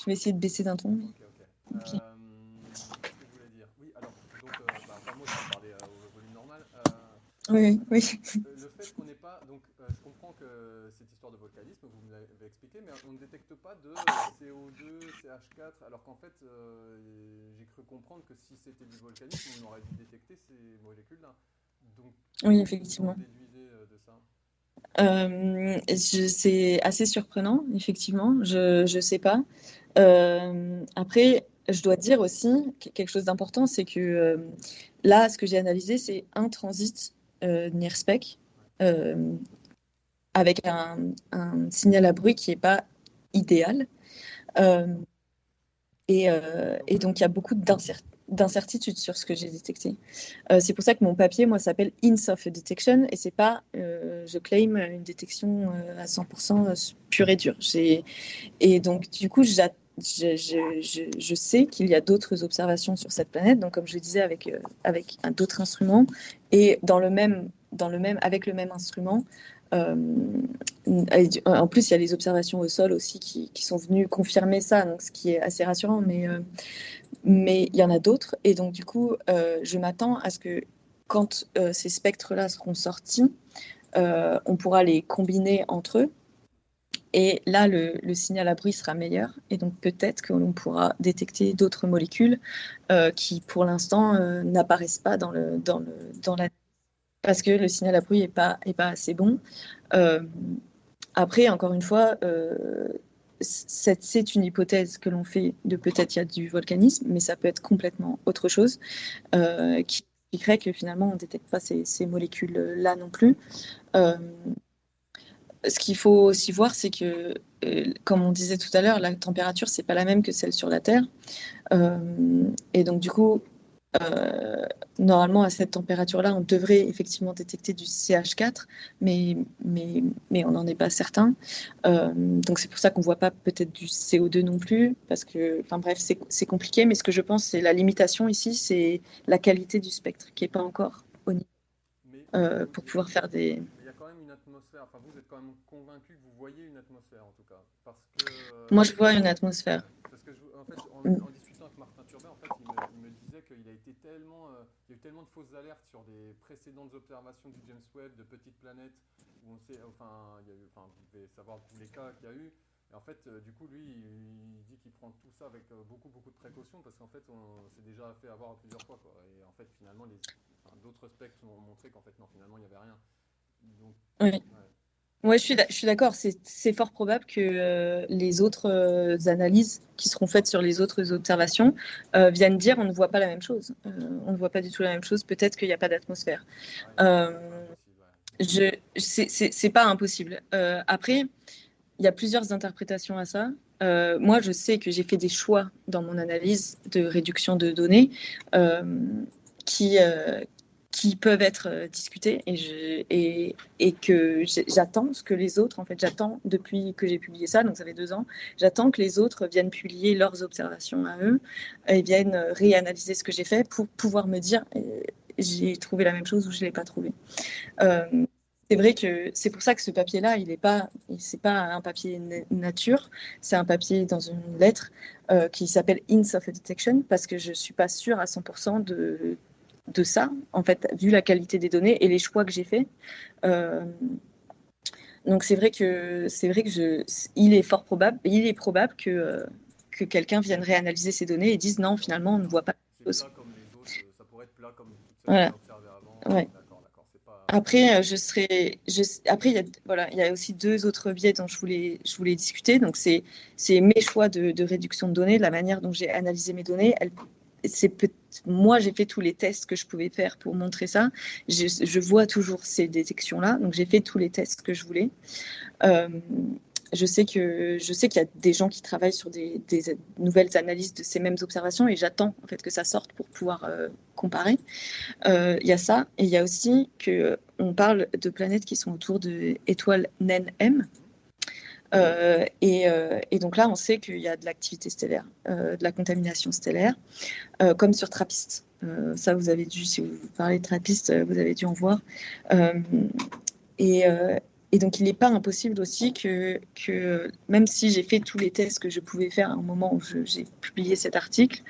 essayer de baisser d'un ton. Ok, ok. Ok. Qu'est-ce que je voulais dire? Oui, alors, donc, bah, enfin, moi, je peux parler au volume normal. Oui, oui. Le fait qu'on n'ait pas, donc je comprends que cette histoire de volcanisme, vous me l'avez expliqué, mais on ne détecte pas de CO2, CH4, alors qu'en fait, j'ai cru comprendre que si c'était du volcanisme, on aurait dû détecter ces molécules-là. Donc, Oui, qu'est-ce que vous en effectivement. déduisez de ça? C'est assez surprenant, effectivement. Je sais pas. Après, je dois dire aussi quelque chose d'important, c'est que là, ce que j'ai analysé, c'est un transit NIRSPEC Ouais. euh, avec un signal à bruit qui n'est pas idéal. Euh, Donc, et donc, il y a beaucoup d'incertitudes sur ce que j'ai détecté. C'est pour ça que mon papier, moi, s'appelle In-Soft Detection et c'est pas, je claim une détection à 100% pure et dure. Et donc, du coup, je sais qu'il y a d'autres observations sur cette planète, donc comme je le disais, avec d'autres instruments, et avec le même instrument. Euh, En plus, il y a les observations au sol aussi qui sont venues confirmer ça, donc ce qui est assez rassurant, mais il y en a d'autres. Et donc, du coup, je m'attends à ce que quand ces spectres-là seront sortis, on pourra les combiner entre eux. Et là, le signal à bruit sera meilleur. Et donc, peut-être que l'on pourra détecter d'autres molécules qui, pour l'instant, n'apparaissent pas dans la... Parce que le signal à bruit est pas assez bon. Euh, Après, encore une fois, c'est une hypothèse que l'on fait de peut-être il y a du volcanisme, mais ça peut être complètement autre chose qui expliquerait que finalement on ne détecte pas ces molécules-là non plus. Euh, Ce qu'il faut aussi voir, c'est que, comme on disait tout à l'heure, la température, c'est pas la même que celle sur la Terre. Et donc, du coup, euh, normalement, à cette température-là, on devrait effectivement détecter du CH4, mais on n'en est pas certain. Donc, c'est pour ça qu'on ne voit pas peut-être du CO2 non plus, parce que, enfin bref, c'est compliqué, mais ce que je pense, c'est la limitation ici, c'est la qualité du spectre qui n'est pas encore au niveau Mais pour pouvoir faire des... il y a quand même une atmosphère. Enfin, vous êtes quand même convaincu que vous voyez une atmosphère en tout cas, parce Moi, je vois une atmosphère. ouais, parce que en fait, Mm. en discutant avec Martin Turbet, en fait, il me disait qu'il a été tellement, il y a eu tellement de fausses alertes sur des précédentes observations du James Webb de petites planètes où on sait, enfin, il y a eu, enfin, vous devez savoir tous les cas qu'il y a eu. Et en fait, du coup, lui, il dit qu'il prend tout ça avec beaucoup, beaucoup de précautions parce qu'en fait, on s'est déjà fait avoir plusieurs fois, quoi. Et en fait, finalement, enfin, d'autres spectres ont montré qu'en fait, non, finalement, il n'y avait rien. Donc, Oui. ouais. Ouais, je suis d'accord. C'est fort probable que les autres analyses qui seront faites sur les autres observations viennent dire on ne voit pas la même chose. On ne voit pas du tout la même chose. Peut-être qu'il n'y a pas d'atmosphère. Ouais, Euh, c'est pas impossible, ouais. c'est pas impossible. Après, il y a plusieurs interprétations à ça. Moi, je sais que j'ai fait des choix dans mon analyse de réduction de données euh, qui, euh, qui peuvent être discutés et que j'attends ce que les autres, en fait, j'attends depuis que j'ai publié ça, donc ça fait 2 ans, j'attends que les autres viennent publier leurs observations à eux et viennent réanalyser ce que j'ai fait pour pouvoir me dire j'ai trouvé la même chose ou je ne l'ai pas trouvé. Euh, c'est vrai que c'est pour ça que ce papier-là, c'est pas un papier nature, c'est un papier dans une lettre qui s'appelle Hints of a Detection parce que je suis pas sûre à 100% de ça, en fait, vu la qualité des données et les choix que j'ai faits. Euh, donc c'est vrai que il est probable que quelqu'un vienne réanalyser ces données et dise non, finalement, on ne voit pas C'est la chose. plat comme les autres, ça pourrait être plat comme toutes celles qu'on Voilà. a observées avant. Ouais. D'accord, d'accord, c'est pas. Après, après, il y a aussi deux autres biais dont je voulais discuter. Donc, c'est mes choix de réduction de données, la manière dont j'ai analysé mes données. Moi, j'ai fait tous les tests que je pouvais faire pour montrer ça. Je vois toujours ces détections-là. Donc, j'ai fait tous les tests que je voulais. Euh, je sais qu'il y a des gens qui travaillent sur des nouvelles analyses de ces mêmes observations et j'attends en fait que ça sorte pour pouvoir comparer. Il y a ça, et il y a aussi qu'on parle de planètes qui sont autour de étoiles naines M. Mhm. Et donc là, on sait qu'il y a de l'activité stellaire, de la contamination stellaire, comme sur TRAPPIST. Ça, vous avez dû, si vous parlez de TRAPPIST, vous avez dû en voir. Euh, et, euh, et donc, il n'est pas impossible aussi même si j'ai fait tous les tests que je pouvais faire au moment où j'ai publié cet article,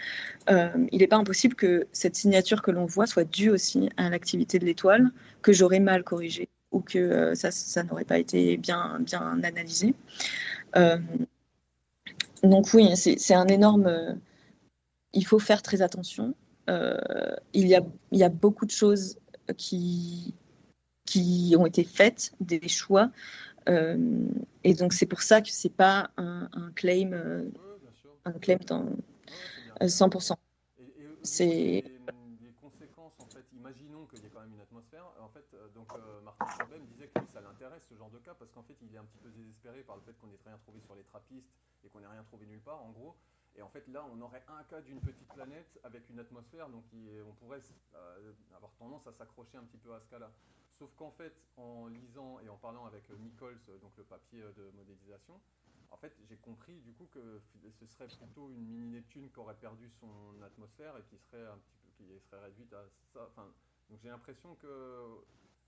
il n'est pas impossible que cette signature que l'on voit soit due aussi à l'activité de l'étoile, que j'aurais mal corrigée ou que ça n'aurait pas été bien analysé. Euh, donc oui, c'est un énorme... il faut faire très attention. Euh, il y a beaucoup de choses qui, qui ont été faites, des choix. Euh, et donc c'est pour ça que c'est pas Oui, bien sûr. un claim dans Ouais, ouais, c'est bien, c'est bien. 100%. Et au niveau C'est des conséquences, en fait, imaginons qu'il y ait quand même une atmosphère. En fait, donc Martin Turbet me disait que lui, ça l'intéresse ce genre de cas parce qu'en fait, il est un petit peu désespéré par le fait qu'on n'ait rien trouvé sur les trappistes et qu'on n'ait rien trouvé nulle part, en gros. Et en fait, là, on aurait un cas d'une petite planète avec une atmosphère, donc on pourrait avoir tendance à s'accrocher un petit peu à ce cas-là. Sauf qu'en fait, en lisant et en parlant avec Nichols, donc le papier de modélisation, en fait, j'ai compris du coup que ce serait plutôt une mini Neptune qui aurait perdu son atmosphère et qui serait un petit peu, qui serait réduite à ça. Enfin, donc j'ai l'impression que,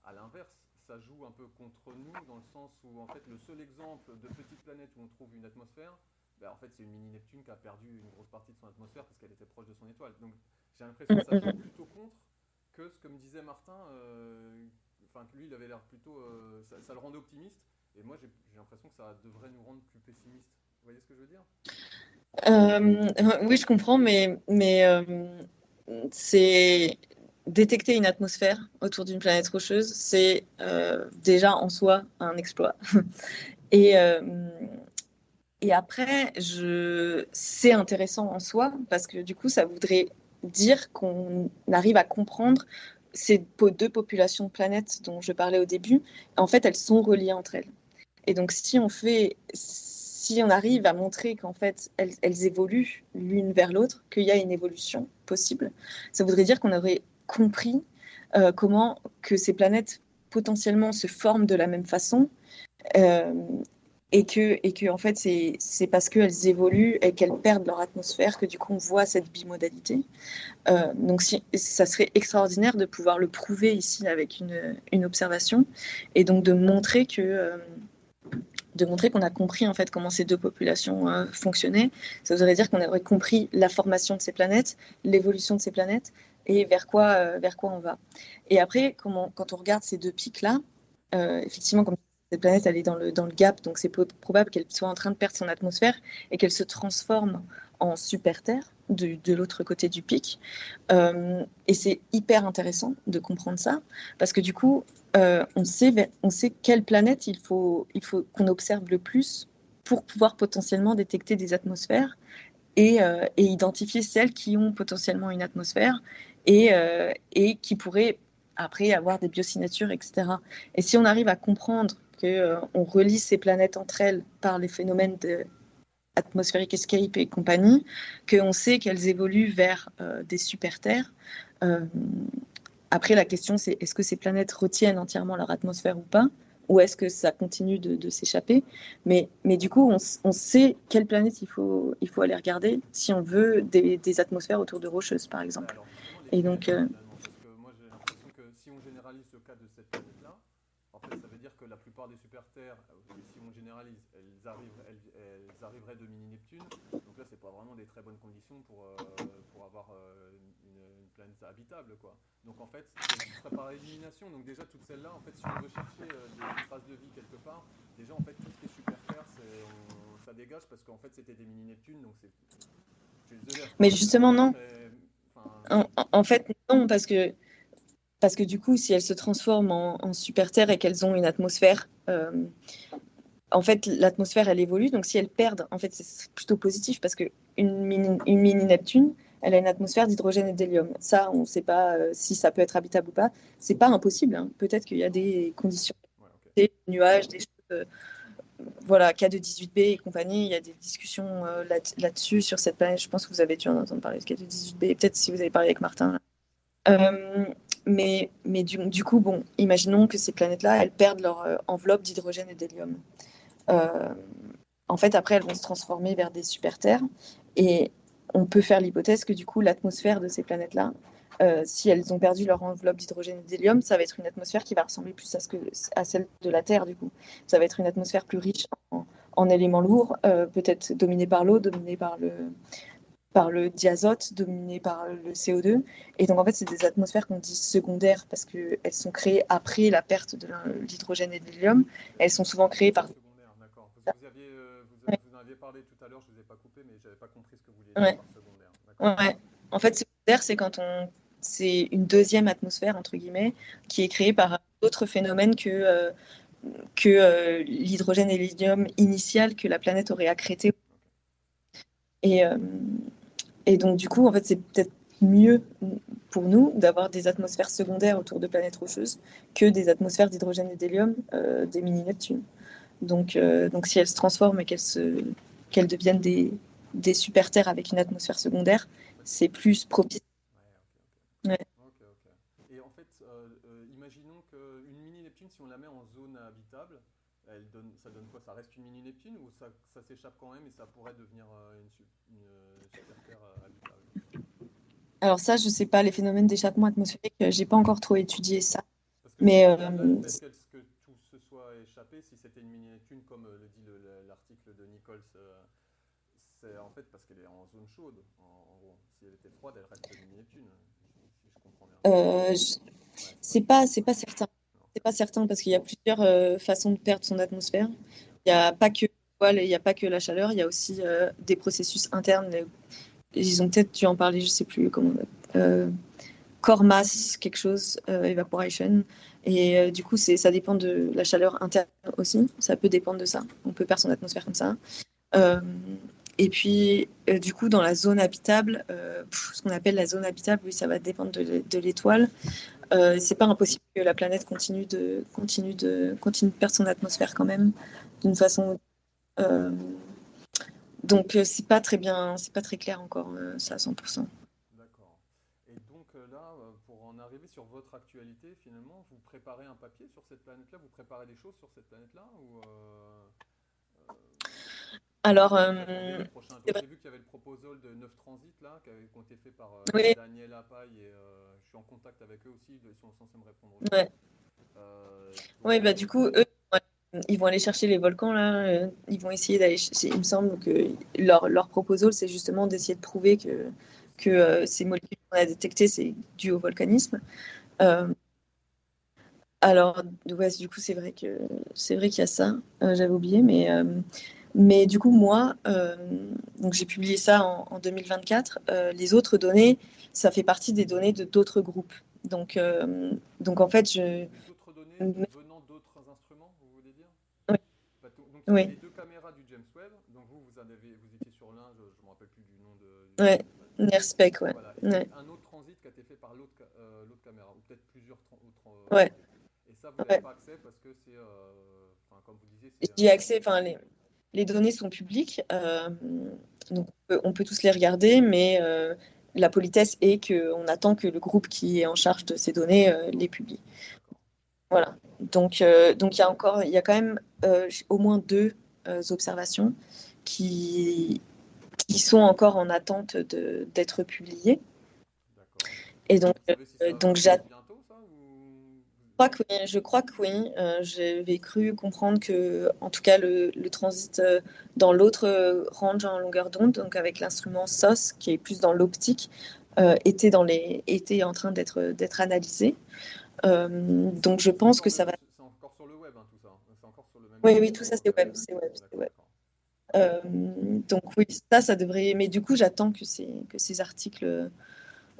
à l'inverse, ça joue un peu contre nous dans le sens où en fait le seul exemple de petite planète où on trouve une atmosphère, ben, en fait c'est une mini Neptune qui a perdu une grosse partie de son atmosphère parce qu'elle était proche de son étoile. Donc j'ai l'impression que ça joue plutôt contre que ce que me disait Martin. enfin, que lui, il avait l'air plutôt, ça le rendait optimiste. Et moi, j'ai l'impression que ça devrait nous rendre plus pessimistes. Vous voyez ce que je veux dire? Oui, je comprends, mais c'est détecter une atmosphère autour d'une planète rocheuse, c'est déjà en soi un exploit. Et, euh, et après, c'est intéressant en soi parce que du coup, ça voudrait dire qu'on arrive à comprendre ces deux populations de planètes dont je parlais au début. En fait, elles sont reliées entre elles. Et donc, si on arrive à montrer qu'en fait, elles évoluent l'une vers l'autre, qu'il y a une évolution possible, ça voudrait dire qu'on aurait compris comment que ces planètes potentiellement se forment de la même façon, euh, et que en fait, c'est parce qu'elles évoluent et qu'elles perdent leur atmosphère que du coup, on voit cette bimodalité. Donc, ça serait extraordinaire de pouvoir le prouver ici avec une observation et donc de montrer qu'on a compris en fait comment ces deux populations fonctionnaient. Ça voudrait dire qu'on aurait compris la formation de ces planètes, l'évolution de ces planètes et vers quoi on va. Et après, quand on regarde ces deux pics-là, effectivement, comme cette planète elle est dans le gap, donc c'est probable qu'elle soit en train de perdre son atmosphère et qu'elle se transforme en super Terre de l'autre côté du pic. Et c'est hyper intéressant de comprendre ça parce que du coup, on sait quelle planète il faut qu'on observe le plus pour pouvoir potentiellement détecter des atmosphères et identifier celles qui ont potentiellement une atmosphère et qui pourraient après avoir des biosignatures, etc. Et si on arrive à comprendre qu'on relie ces planètes entre elles par les phénomènes de atmosphérique escape et compagnie, qu'on sait qu'elles évoluent vers des super-terres. Euh, Après, la question, c'est est-ce que ces planètes retiennent entièrement leur atmosphère ou pas? Ou est-ce que ça continue de s'échapper? Mais du coup, on sait quelle planète il faut aller regarder si on veut des atmosphères autour de rocheuses, par Ouais, exemple. alors justement, Et lesquels donc, finalement? Parce que moi j'ai l'impression que si on généralise le cas de cette planète-là, en fait ça veut dire que la plupart des super-terres, et si on généralise, elles arriveraient de mini-Neptune. Donc là, c'est pas vraiment des très bonnes conditions pour avoir une planète habitable, quoi. Donc en fait, ce serait par élimination. Donc déjà, toutes celles-là, en fait, si on veut chercher des traces de vie quelque part, déjà en fait, tout ce qui est super-terre, ça dégage parce qu'en fait, c'était des mini-Neptunes. Donc c'est, je suis désolé, je mais pense que c'est justement, vraiment non. très. Enfin, En fait, non, parce que du coup, si elles se transforment en super Terre et qu'elles ont une atmosphère, en fait, l'atmosphère, elle évolue. Donc, si elles perdent, en fait, c'est plutôt positif parce qu'une mini Neptune, elle a une atmosphère d'hydrogène et d'hélium. Ça, on ne sait pas si ça peut être habitable ou pas. C'est pas impossible, hein. Peut-être qu'il y a des conditions, ouais, ok. des nuages, des choses. Voilà, cas de 18b et compagnie, il y a des discussions là-dessus, sur cette planète. Je pense que vous avez dû en entendre parler de cas de 18b, peut-être si vous avez parlé avec Martin. Euh, mais du coup, bon, imaginons que ces planètes-là, elles perdent leur enveloppe d'hydrogène et d'hélium. Euh, En fait, après, elles vont se transformer vers des super-terres. Et on peut faire l'hypothèse que du coup, l'atmosphère de ces planètes-là, si elles ont perdu leur enveloppe d'hydrogène et d'hélium, ça va être une atmosphère qui va ressembler plus à celle de la Terre, du coup. Ça va être une atmosphère plus riche en éléments lourds, peut-être dominée par l'eau, dominée par le diazote, dominée par le CO2. Et donc, en fait, c'est des atmosphères qu'on dit secondaires parce qu'elles sont créées après la perte de l'hydrogène et de l'hélium. Elles sont souvent créées par. Secondaire, d'accord. Parce que vous en aviez parlé tout à l'heure, je ne vous ai pas coupé, mais j'avais pas compris ce que vous vouliez dire Ouais. par secondaire. D'accord. Ouais. En fait, secondaire, c'est une deuxième atmosphère, entre guillemets, qui est créée par d'autres phénomènes que l'hydrogène et l'hélium initial que la planète aurait accrété. Ok. Et, euh, et donc, du coup, en fait, c'est peut-être mieux pour nous d'avoir des atmosphères secondaires autour de planètes rocheuses que des atmosphères d'hydrogène et d'hélium des mini-Neptunes. Donc, si elles se transforment et qu'elles deviennent des super-terres avec une atmosphère secondaire, En fait, c'est plus propice. ouais, Ouais. ok, ok. Ok. Et en fait, imaginons qu'une mini-Neptune, si on la met en zone habitable, ça donne quoi? Ça reste une mini-Neptune ou ça s'échappe quand même et ça pourrait devenir une super Terre habitable? Alors ça, je sais pas, les phénomènes d'échappement atmosphérique, j'ai pas encore trop étudié ça. Parce que Mais là, le fait que tout se soit échappé, si c'était une mini-Neptune, comme le dit l'article de Nichols, c'est en fait parce qu'elle est en zone chaude, en gros. Si elle était froide, elle reste mini-Neptune, si je comprends bien. euh, je- Ouais, c'est pas c'est sûr. pas, c'est pas certain. Non. pas certain parce qu'il y a plusieurs façons de perdre son atmosphère. Il n'y a pas que l'étoile, il n'y a pas que la chaleur, il y a aussi des processus internes. Ils ont peut-être dû en parler, je ne sais plus comment. Core mass, quelque chose, evaporation. Et du coup, ça dépend de la chaleur interne aussi. Ça peut dépendre de ça. On peut perdre son atmosphère comme ça. Et puis, du coup, dans la zone habitable, ce qu'on appelle la zone habitable, oui, ça va dépendre de l'étoile. C'est pas impossible que la planète continue de perdre son atmosphère quand même, d'une façon. Donc, c'est pas très clair encore, ça à 100%. D'accord. Et donc là, pour en arriver sur votre actualité, finalement, vous préparez un papier sur cette planète-là, vous préparez des choses sur cette planète-là ou Alors, vous attendez les prochains. c'est Donc vrai. j'ai vu qu'il y avait le proposal de 9 transits là, qui ont été fait par Oui, Daniel Apaille et je suis en contact avec eux aussi, ils sont censés me répondre aussi. ouais. Donc Ouais, bah, du coup, eux, ils vont aller chercher les volcans, là. Ils vont essayer d'aller. Il me semble que leur proposal, c'est justement d'essayer de prouver que ces molécules qu'on a détectées, c'est dû au volcanisme. Euh, alors, ouais, du coup, c'est vrai qu'il y a ça. J'avais oublié, mais du coup, moi, donc j'ai publié ça en 2024. Les autres données, ça fait partie des données de d'autres groupes. Donc en fait, les autres données ouais, venant d'autres instruments, vous voulez dire? Donc il y avait ouais, les deux caméras du James Webb, donc vous étiez sur l'un, je ne me rappelle plus du nom ouais, de l'instrument. NERSPEC, ouais, Voilà, et il y ouais, a un autre transit qui a été fait par l'autre caméra, ou peut-être plusieurs autres ouais, transit. Et ça, vous n'avez ouais. pas accès parce que c'est, enfin, comme vous disiez, c'est... J'y ai accès, enfin, les données sont publiques, donc on peut tous les regarder, mais la politesse est qu'on attend que le groupe qui est en charge de ces données les publie. D'accord. Voilà. Donc il y a quand même au moins deux observations qui, qui sont encore en attente d'être publiées. D'accord. Et Et vous savez si ça va donc arriver bientôt, ça, ou... je crois que oui. J'avais cru comprendre que, en tout cas, le transit dans l'autre range en longueur d'onde, donc avec l'instrument SOS, qui est plus dans l'optique, était en train d'être analysé. Donc je pense que ça va. C'est encore sur le web, hein, tout ça. C'est encore sur le même Oui, site oui, tout ça c'est web, c'est web, c'est D'accord, web. d'accord. Donc oui, ça devrait. Mais du coup, j'attends que ces articles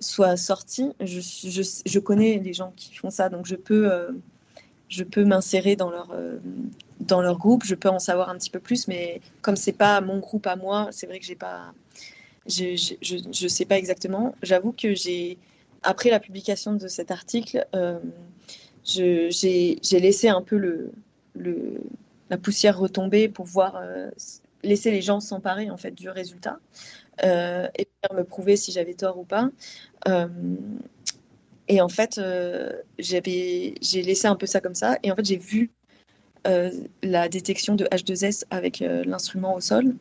soient sortis. Je connais les gens qui font ça, donc je peux m'insérer dans leur groupe, je peux en savoir un petit peu plus, mais comme c'est pas mon groupe à moi, c'est vrai que j'ai pas, je sais pas exactement. J'avoue que après la publication de cet article, j'ai laissé un peu le, la poussière retomber pour voir, laisser les gens s'emparer en fait du résultat et me prouver si j'avais tort ou pas. Euh, et en fait, j'ai laissé un peu ça comme ça. Et en fait, j'ai vu la détection de H2S avec l'instrument au sol,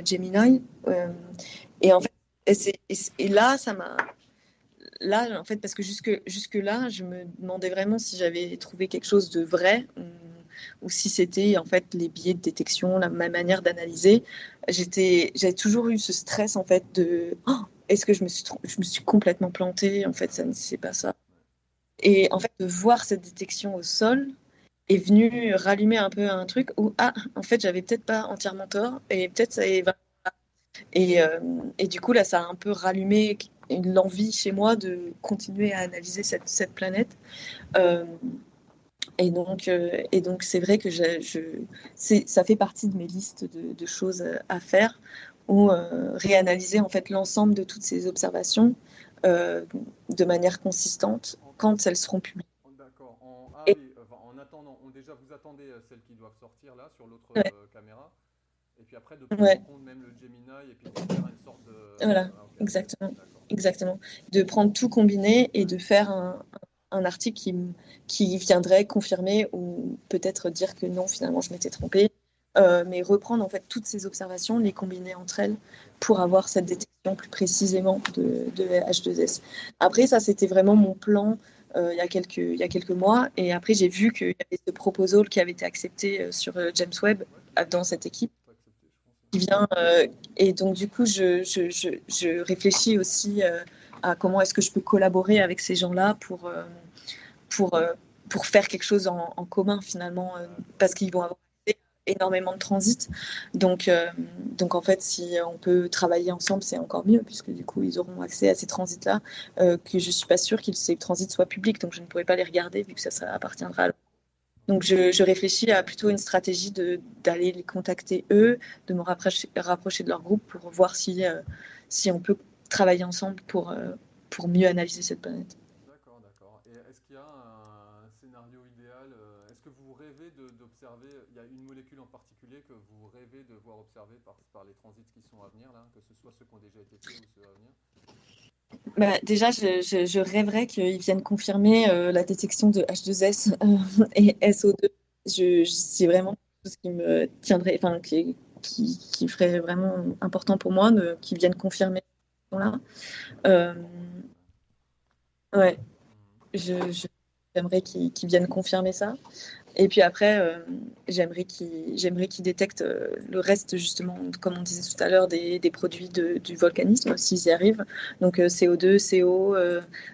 Gemini. Et en fait, et là, ça m'a. Là, en fait, parce que jusque là, je me demandais vraiment si j'avais trouvé quelque chose de vrai ou si c'était en fait les biais de détection, ma manière d'analyser. J'ai toujours eu ce stress en fait de est-ce que je me suis complètement plantée? En fait, c'est pas ça. Et en fait, de voir cette détection au sol est venu rallumer un peu un truc où en fait, j'avais peut-être pas entièrement tort et peut-être ça est. Et du coup, là, ça a un peu rallumé l'envie chez moi de continuer à analyser cette planète. Euh, et donc, c'est vrai que ça fait partie de mes listes de choses à faire ou réanalyser en fait l'ensemble de toutes ces observations de manière consistante quand elles seront publiées. D'accord. Ah Et, oui, enfin, en attendant, déjà vous attendez celles qui doivent sortir là sur l'autre ouais, caméra, et puis après de prendre en ouais, compte même le Gemini et puis de faire une sorte de. voilà, Ah, ok, exactement, d'accord. exactement. De prendre tout combiné et Ouais. de faire un article qui viendrait confirmer ou peut-être dire que non, finalement, je m'étais trompée, mais reprendre en fait toutes ces observations, les combiner entre elles pour avoir cette détection plus précisément de H2S. Après, ça, c'était vraiment mon plan il y a quelques mois, et après, j'ai vu qu'il y avait ce proposal qui avait été accepté sur James Webb Ouais, qui a été dans cette équipe pas accepté, je pense. qui vient. Et donc, du coup, je réfléchis aussi à comment est-ce que je peux collaborer avec ces gens-là pour pour faire quelque chose en commun finalement, parce qu'ils vont avoir énormément de transit. Donc en fait, si on peut travailler ensemble, c'est encore mieux, puisque du coup, ils auront accès à ces transits-là, que je ne suis pas sûre que ces transits soient publics, donc je ne pourrai pas les regarder, vu que ça appartiendra à eux. Donc je réfléchis à plutôt une stratégie d'aller les contacter eux, de me rapprocher de leur groupe pour voir si on peut travailler ensemble pour mieux analyser cette planète. D'accord, d'accord. Et est-ce qu'il y a un scénario idéal? Est-ce que vous rêvez d'observer, il y a une molécule en particulier que vous rêvez de voir observer par les transits qui sont à venir, là, que ce soit ceux qui ont déjà été faits ou ceux à venir? Bah, déjà, je rêverais qu'ils viennent confirmer la détection de H2S et SO2. C'est vraiment quelque chose qui me tiendrait, enfin, qui ferait vraiment important pour moi, qu'ils viennent confirmer ce là. Euh, ouais, j'aimerais qu'ils viennent confirmer ça. Et puis après, j'aimerais qu'ils détectent le reste, justement, comme on disait tout à l'heure, des produits du volcanisme, s'ils y arrivent. Donc CO2, CO,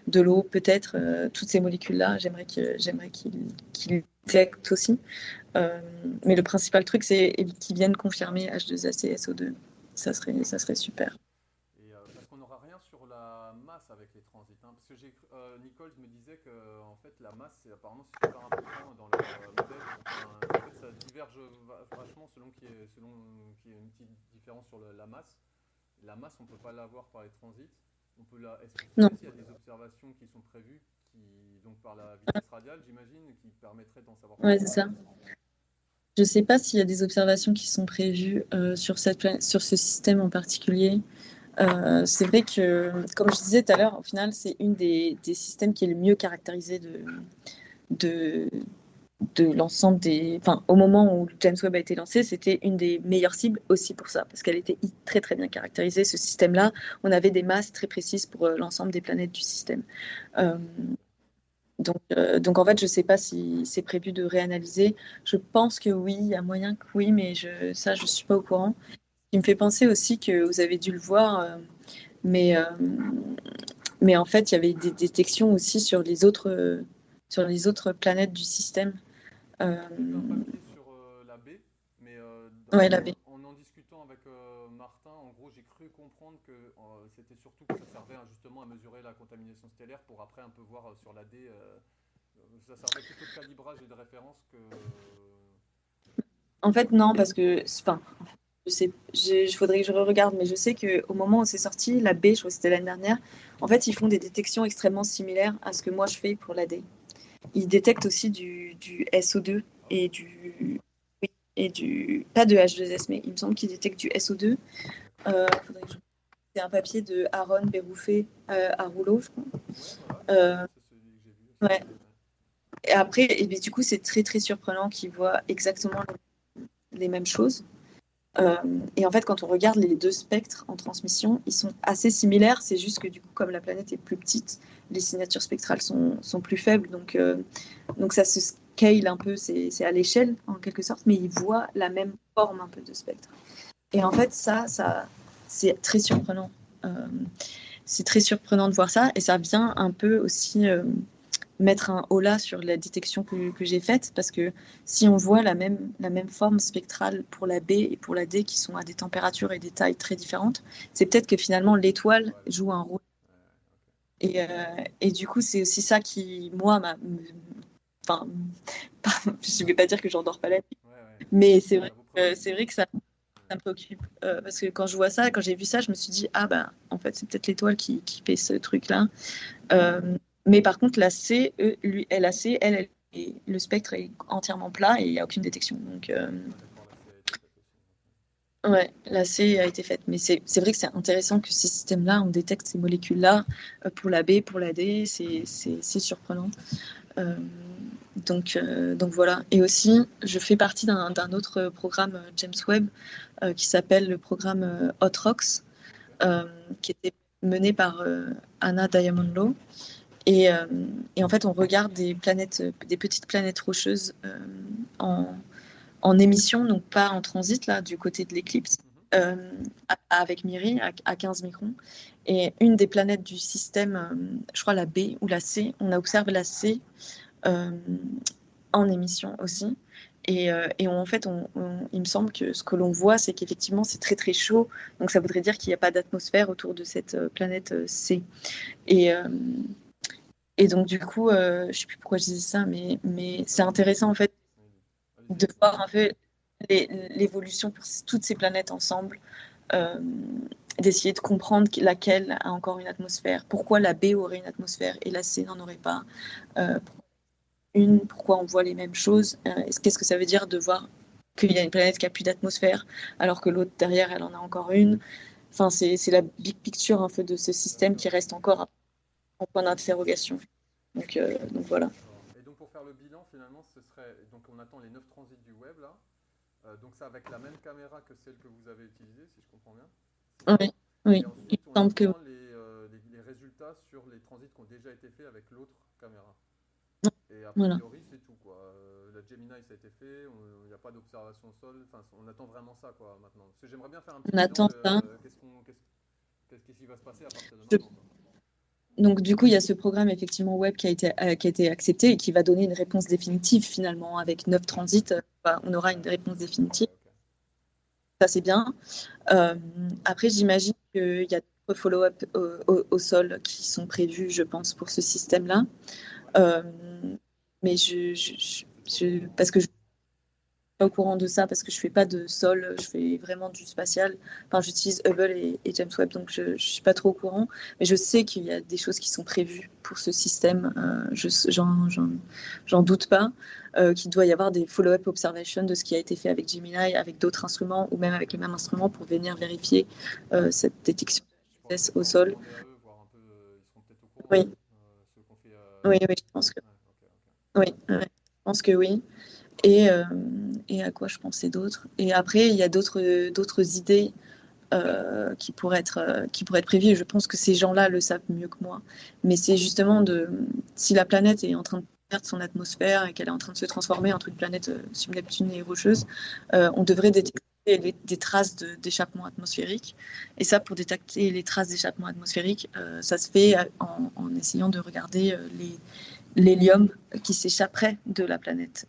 de l'eau, peut-être, toutes ces molécules-là, qu'ils détectent aussi. Mais le principal truc, c'est qu'ils viennent confirmer H2S et SO2. Ça serait super. Et parce qu'on n'aura rien sur la masse avec les transits, hein, parce que Nicole me disait que en fait la masse c'est apparemment super important dans leur modèle. Enfin, en fait ça diverge vachement selon qu'il y ait une petite différence sur la masse. La masse on peut pas l'avoir par les transits. Est-ce que vous Non, savez s'il y a des observations qui sont prévues, donc par la vitesse radiale j'imagine, qui permettraient d'en savoir plus ouais, c'est sur la ça. masse? Je ne sais pas s'il y a des observations qui sont prévues sur ce système en particulier. C'est vrai que, comme je disais tout à l'heure, au final, c'est une des systèmes qui est le mieux caractérisé de, de l'ensemble des. Enfin, au moment où James Webb a été lancé, c'était une des meilleures cibles aussi pour ça, parce qu'elle était très très bien caractérisée. Ce système-là, on avait des masses très précises pour l'ensemble des planètes du système. Euh, donc en fait, je ne sais pas si c'est prévu de réanalyser. Je pense que oui, il y a moyen que oui, mais ça, je ne suis pas au courant. Ce qui me fait penser aussi que vous avez dû le voir, mais, euh, mais en fait, il y avait des détections aussi sur les autres planètes du système. Euh, J'ai vu un papier sur la baie, mais ouais, la baie. en discutant avec Martin, en gros, j'ai cru comprendre que c'était surtout que ça servait justement à mesurer la contamination stellaire pour après un peu voir sur la D. Ça servait plutôt de calibrage et de référence que. En fait, non, parce que, enfin, il faudrait que je regarde, mais je sais qu'au moment où c'est sorti, la baie, je crois que c'était l'année dernière, en fait, ils font des détections extrêmement similaires à ce que moi je fais pour la D. Ils détectent aussi du SO2 Ah oui, et oui, pas de H2S, mais il me semble qu'ils détectent du SO2. d'accord. C'est un papier de Aaron Berroufet à Rouleau, je crois. Ouais, voilà, Euh, c'est celui que j'ai vu aussi. ouais. Ouais. Et après, et bien, du coup, c'est très très surprenant qu'ils voient exactement les mêmes choses. Euh, et en fait, quand on regarde les deux spectres en transmission, ils sont assez similaires. C'est juste que du coup, comme la planète est plus petite, les signatures spectrales sont plus faibles. Donc ça se scale un peu, c'est à l'échelle en quelque sorte, mais ils voient la même forme un peu de spectre. Et en fait, ça c'est très surprenant. Euh, c'est très surprenant de voir ça. Et ça vient un peu aussi mettre un holà sur la détection que j'ai faite, parce que si on voit la même forme spectrale pour la B et pour la D, qui sont à des températures et des tailles très différentes, c'est peut-être que finalement l'étoile L'étoile. joue un rôle. Ouais, ok. Et du coup, c'est aussi ça qui, moi, enfin, je ne vais pas dire que j'endors pas la nuit, Ouais, ouais. mais Ça vous préoccupe. c'est vrai que ça me préoccupe. Parce que quand je vois ça, quand j'ai vu ça, je me suis dit, ah bah, en fait, c'est peut-être l'étoile qui fait ce truc-là. Euh, mais par contre, la C, LAC, le spectre est entièrement plat et il n'y a aucune détection. Donc, Ah, d'accord, là, ça a été fait aussi. ouais, la C a été faite. Mais c'est vrai que c'est intéressant que ces systèmes-là, on détecte ces molécules-là pour la B, pour la D. C'est surprenant. Euh, donc voilà. Et aussi, je fais partie d'un autre programme James Webb qui s'appelle le programme Hot Rocks, Ok. euh, qui était mené par Anna Diamond Law. Et, et, en fait, on regarde des petites planètes rocheuses en, en émission, donc pas en transit, là, du côté de l'éclipse, Mhm. euh, avec MIRI à 15 microns. Et une des planètes du système, je crois la B ou la C, on observe la C euh, en émission aussi. Et en fait, il me semble que ce que l'on voit, c'est qu'effectivement, c'est très très chaud. Donc ça voudrait dire qu'il n'y a pas d'atmosphère autour de cette planète C. Et, euh, et donc du coup, je ne sais plus pourquoi je disais ça, mais c'est intéressant en fait Allez-y, de allez-y. voir un peu l'évolution pour toutes ces planètes ensemble, euh, d'essayer de comprendre laquelle a encore une atmosphère, pourquoi la B aurait une atmosphère et la C n'en aurait pas, euh, pourquoi on voit les mêmes choses, qu'est-ce que ça veut dire de voir qu'il y a une planète qui a plus d'atmosphère alors que l'autre derrière elle en a encore une. Enfin, c'est la big picture un peu de ce Bien système sûr. qui reste encore en point d'interrogation. Donc voilà. D'accord. Et donc pour faire le bilan, finalement, ce serait. Donc on attend les 9 transits du web là. Donc c'est avec la même caméra que celle que vous avez utilisée, si je comprends bien. C'est ça. Oui, Et oui. Il ensuite, on me semble que attend les résultats sur les transits qui ont déjà été faits avec l'autre caméra. Et a voilà. priori, c'est tout, quoi. La Gemini, ça a été fait, il n'y a pas d'observation au sol. Enfin, on attend vraiment ça, quoi, maintenant. Parce que j'aimerais bien faire un petit On bilan attend ça. de qu'est-ce qui va se passer à partir de Je- maintenant, quoi. Donc du coup, il y a ce programme effectivement web qui a été accepté et qui va donner une réponse définitive finalement. Avec 9 transits, on aura Ouais, une c'est réponse fou. définitive. Ouais, ok. Ça, c'est bien. Euh, Après, j'imagine qu'il y a d'autres follow-up au sol qui sont prévus, je pense, pour ce système-là. Ouais. Euh, mais C'est trop tôt. parce que je suis pas au courant de ça, parce que je fais pas de sol, je fais vraiment du spatial. Enfin, j'utilise Hubble et James Webb, donc je suis pas trop au courant. Mais je sais qu'il y a des choses qui sont prévues pour ce système. J'en doute pas. Qu'il doit y avoir des follow-up observations de ce qui a été fait avec Gemini, avec d'autres instruments, ou même avec le même instrument pour venir vérifier cette détection Je de pourrais vitesse peut-être au leur sol. demander à eux, voir un peu. Ils seront peut-être au courant, Oui, non? Ceux qu'on fait. oui, oui, je pense que Ouais, ok, ok. oui. Ouais, je pense que oui. Et, euh, et à quoi je pensais d'autre. Et après, il y a d'autres idées qui pourraient être prévues. Et je pense que ces gens-là le savent mieux que moi. Mais c'est justement si la planète est en train de perdre son atmosphère et qu'elle est en train de se transformer entre une planète subneptune et rocheuse, on devrait détecter des traces d'échappement atmosphérique. Et ça, pour détecter les traces d'échappement atmosphérique, ça se fait en essayant de regarder l'hélium qui s'échapperait de la planète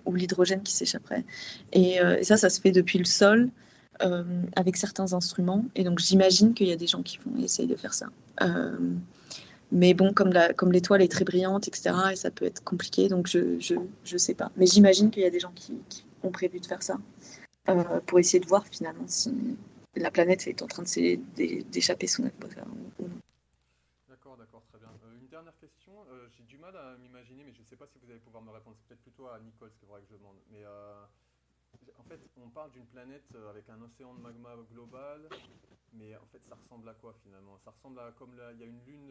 ou l'hydrogène qui s'échapperait. Et ça se fait depuis le sol euh, avec certains instruments. Et donc j'imagine qu'il y a des gens qui vont essayer de faire ça. Euh, mais bon, comme l'étoile est très brillante, etc., et ça peut être compliqué, donc je sais pas. Mais j'imagine qu'il y a des gens qui ont prévu de faire ça pour essayer de voir finalement si la planète est en train d'échapper son atmosphère ou non. D'accord, d'accord, très bien. Une dernière question. J'ai du mal à m'imaginer, mais je ne sais pas si vous allez pouvoir me répondre. C'est peut-être plutôt à Nicole qu'il faudrait que je demande. Mais en fait, on parle d'une planète avec un océan de magma global, mais en fait, ça ressemble à quoi finalement? Ça ressemble à comme il y a une lune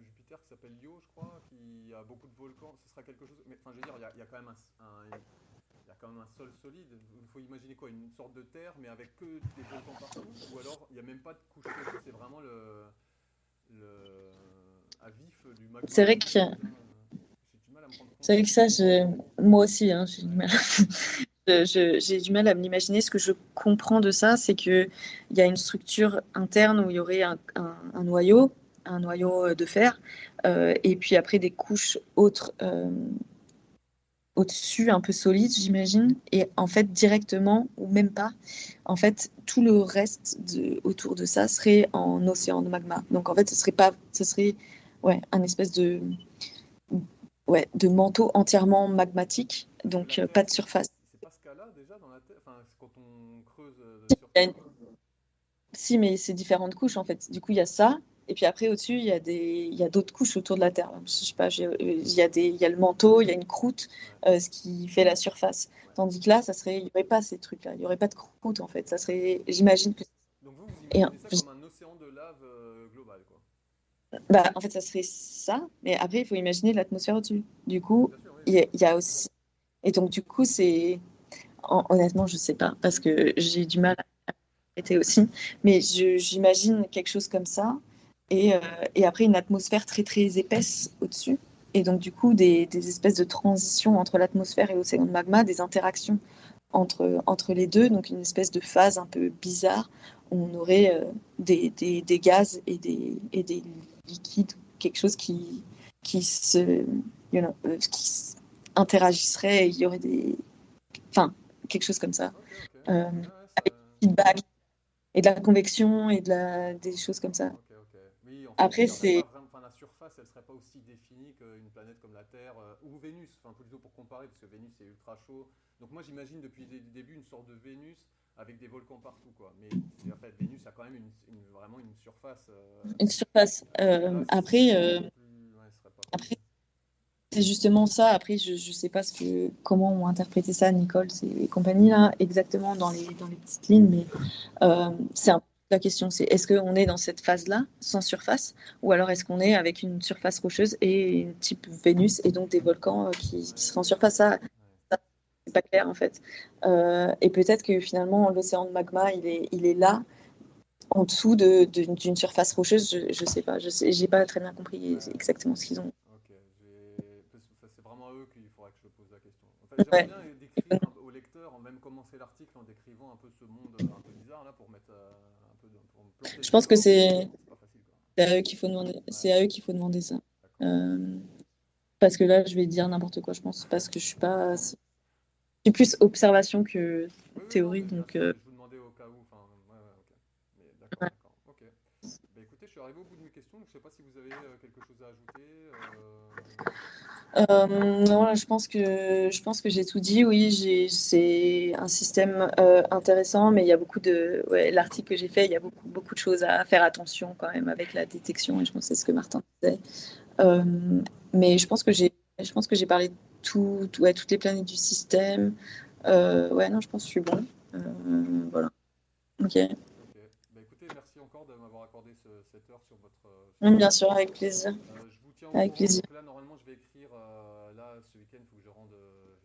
Jupiter qui s'appelle Io, je crois, qui a beaucoup de volcans. Ce sera quelque chose. Mais enfin, je veux dire, il y a quand même il y a quand même un sol solide. Il faut imaginer quoi? Une sorte de terre, mais avec que des volcans partout? Ou alors, il n'y a même pas de couche solide, c'est vraiment le à vif du C'est magma vrai qui que, contient. J'ai du mal à me rendre compte c'est vrai en que fait. ça, moi aussi, hein, j'ai du Ouais, mal. J'ai du mal à me l'imaginer. Ce que je comprends de ça, c'est qu'il y a une structure interne où il y aurait un noyau de fer, et puis après des couches autres au-dessus, un peu solides, j'imagine. Et en fait, directement, ou même pas, en fait, tout le reste autour de ça serait en océan de magma. Donc en fait, ce serait ouais, un espèce de manteau entièrement magmatique, parce que la donc Terre, pas de surface. c'est pas ce cas-là déjà dans la Terre. Enfin, c'est quand on creuse sur Il y a Terre. une Si, mais c'est différentes couches en fait. Du coup, il y a ça, et puis après au-dessus, il y a d'autres couches autour de la Terre. Je sais pas, il y a le manteau, il y a une croûte, Ouais, ce qui fait la surface. ouais. Tandis que là, il n'y aurait pas ces trucs-là. Il n'y aurait pas de croûte en fait. Ça serait, j'imagine que. Donc vous Et, imaginez ça comme un océan de lave global, quoi. bah, en fait, ça serait ça, mais après, il faut imaginer l'atmosphère au-dessus. Du coup, Bien sûr, oui, il oui. y a aussi. Et donc, du coup, honnêtement, je sais pas, parce que j'ai du mal été aussi. Mais j'imagine quelque chose comme ça. Et, euh, et après, une atmosphère très, très épaisse au-dessus. Et donc, du coup, des espèces de transitions entre l'atmosphère et l'océan de magma, des interactions entre les deux. Donc, une espèce de phase un peu bizarre où on aurait des gaz et des liquides, quelque chose qui se, qui interagisseraient et il y aurait enfin, quelque chose comme ça. Ok, ok. Euh, Ouais, ça... Feedback et de la convection et des choses comme ça. Ok, ok. Oui, en fait, il Après, n'y aurait pas c'est vraiment. Enfin, la surface, elle serait pas aussi définie qu'une planète comme la Terre ou Vénus. Enfin, plutôt pour comparer, parce que Vénus c'est ultra chaud. Donc moi, j'imagine depuis le début une sorte de Vénus avec des volcans partout, quoi. Mais en fait, Vénus a quand même vraiment une surface. une surface. Alors que là, ce serait beaucoup plus. Ouais, ce serait pas comme. Après, c'est justement ça. Après, je ne sais pas comment ont interprété ça, Nicole et compagnie, là, exactement dans les petites lignes, mais c'est un peu la question, c'est est-ce qu'on est dans cette phase-là, sans surface, ou alors est-ce qu'on est avec une surface rocheuse et une type Vénus, et donc des volcans qui seraient en surface. Ça, c'est pas clair, en fait. Et peut-être que finalement, l'océan de magma, il est là, en dessous d'une surface rocheuse. Je sais pas, j'ai pas très bien compris Ouais, exactement ce qu'ils ont. ok. C'est vraiment à eux qu'il faudrait que je pose la question. En fait, j'aimerais Ouais. bien décrire au lecteur, même commencer l'article en décrivant un peu ce monde un peu bizarre là, pour mettre un peu, pour me planter le Je pense que décor, mais c'est pas facile quoi. c'est à eux qu'il faut demander. Ouais, C'est à eux qu'il faut demander ça. d'accord. Euh, Parce que là, je vais dire n'importe quoi, je pense, parce que je suis pas. Je suis plus observation que Oui, oui, non, théorie, mais bien donc sûr, mais je vous demandais au cas où. Enfin, ouais, ouais, ok. Mais d'accord, ouais. d'accord. Ok. Bah, écoutez, je suis arrivé au bout de mes questions. Donc je sais pas si vous avez quelque chose à ajouter. Non, là, je pense que j'ai tout dit. Oui, c'est un système intéressant, mais il y a ouais, l'article que j'ai fait, il y a beaucoup de choses à faire attention quand même avec la détection, et je pense que c'est ce que Martin disait. Euh, mais je pense que j'ai parlé de ouais, toutes les planètes du système. Ouais, non, je pense que je suis bon. Voilà. Ok. Ok. Bah, écoutez, merci encore de m'avoir accordé cette heure sur votre Bien sûr, projet. avec plaisir. Je vous tiens au Avec courant. plaisir. Donc là, normalement, je vais écrire. Là, ce week-end, il faut que je rende.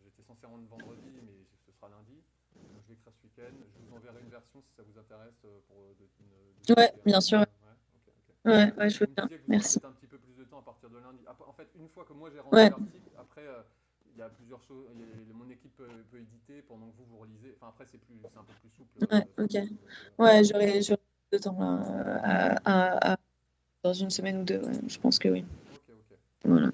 J'étais censé rendre vendredi, mais ce sera lundi. Donc je vais écrire ce week-end. Je vous enverrai une version si ça vous intéresse de Ouais, discuter un bien peu. sûr. Ouais, ok, ok. Ouais, ouais, je Vous veux me bien. disiez que vous aurez Merci. peut-être un petit peu plus de temps à partir de lundi. En fait, une fois que moi j'ai rendu Ouais, l'article, après, il y a plusieurs choses. Mon équipe peut éditer pendant que vous relisez. Enfin, après, c'est un peu plus souple ouais, ce ok. truc. Donc, Ouais, j'aurai de temps là, dans une semaine ou deux. Ouais, je pense que oui. ok, ok. Voilà.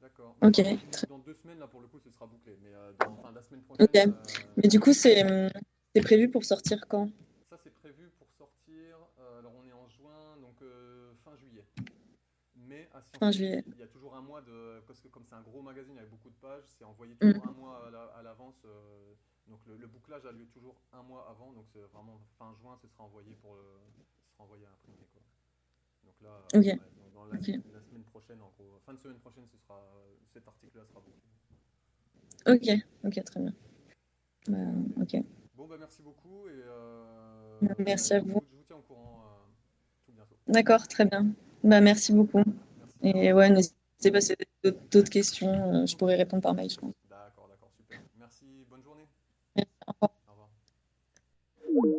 D'accord. Bah, Ok. enfin, dans 2 semaines, là, pour le coup, ce sera bouclé. Mais enfin, la semaine Ok. prochaine, Mais du coup, c'est prévu pour sortir quand? ça, c'est prévu pour sortir. Alors, on est en juin, donc fin juillet. Mais à Science Fin Éthique, juillet. il y a toujours un mois de. Parce que comme c'est un gros magazine avec beaucoup de pages, c'est envoyé Hmm. toujours un mois à l'avance. Donc le bouclage a lieu toujours un mois avant. Donc c'est vraiment fin juin, ce sera envoyé à imprimer, quoi. Donc là, Ok. ouais, dans Ok. la semaine prochaine, en gros, fin de semaine prochaine, cet article-là sera bouclé. Ok. Ok, très bien. Ok, ok. Ok. Bon, bah merci beaucoup et bah, Merci à vous. je vous tiens au courant tout bientôt. D'accord, très bien. Bah, merci beaucoup. Merci bien, au Et revoir. ouais, n'hésitez pas si vous avez d'autres questions, je Ok, pourrais répondre par mail, je pense. d'accord, d'accord, super. Merci, bonne journée. Merci. Au revoir. Au revoir.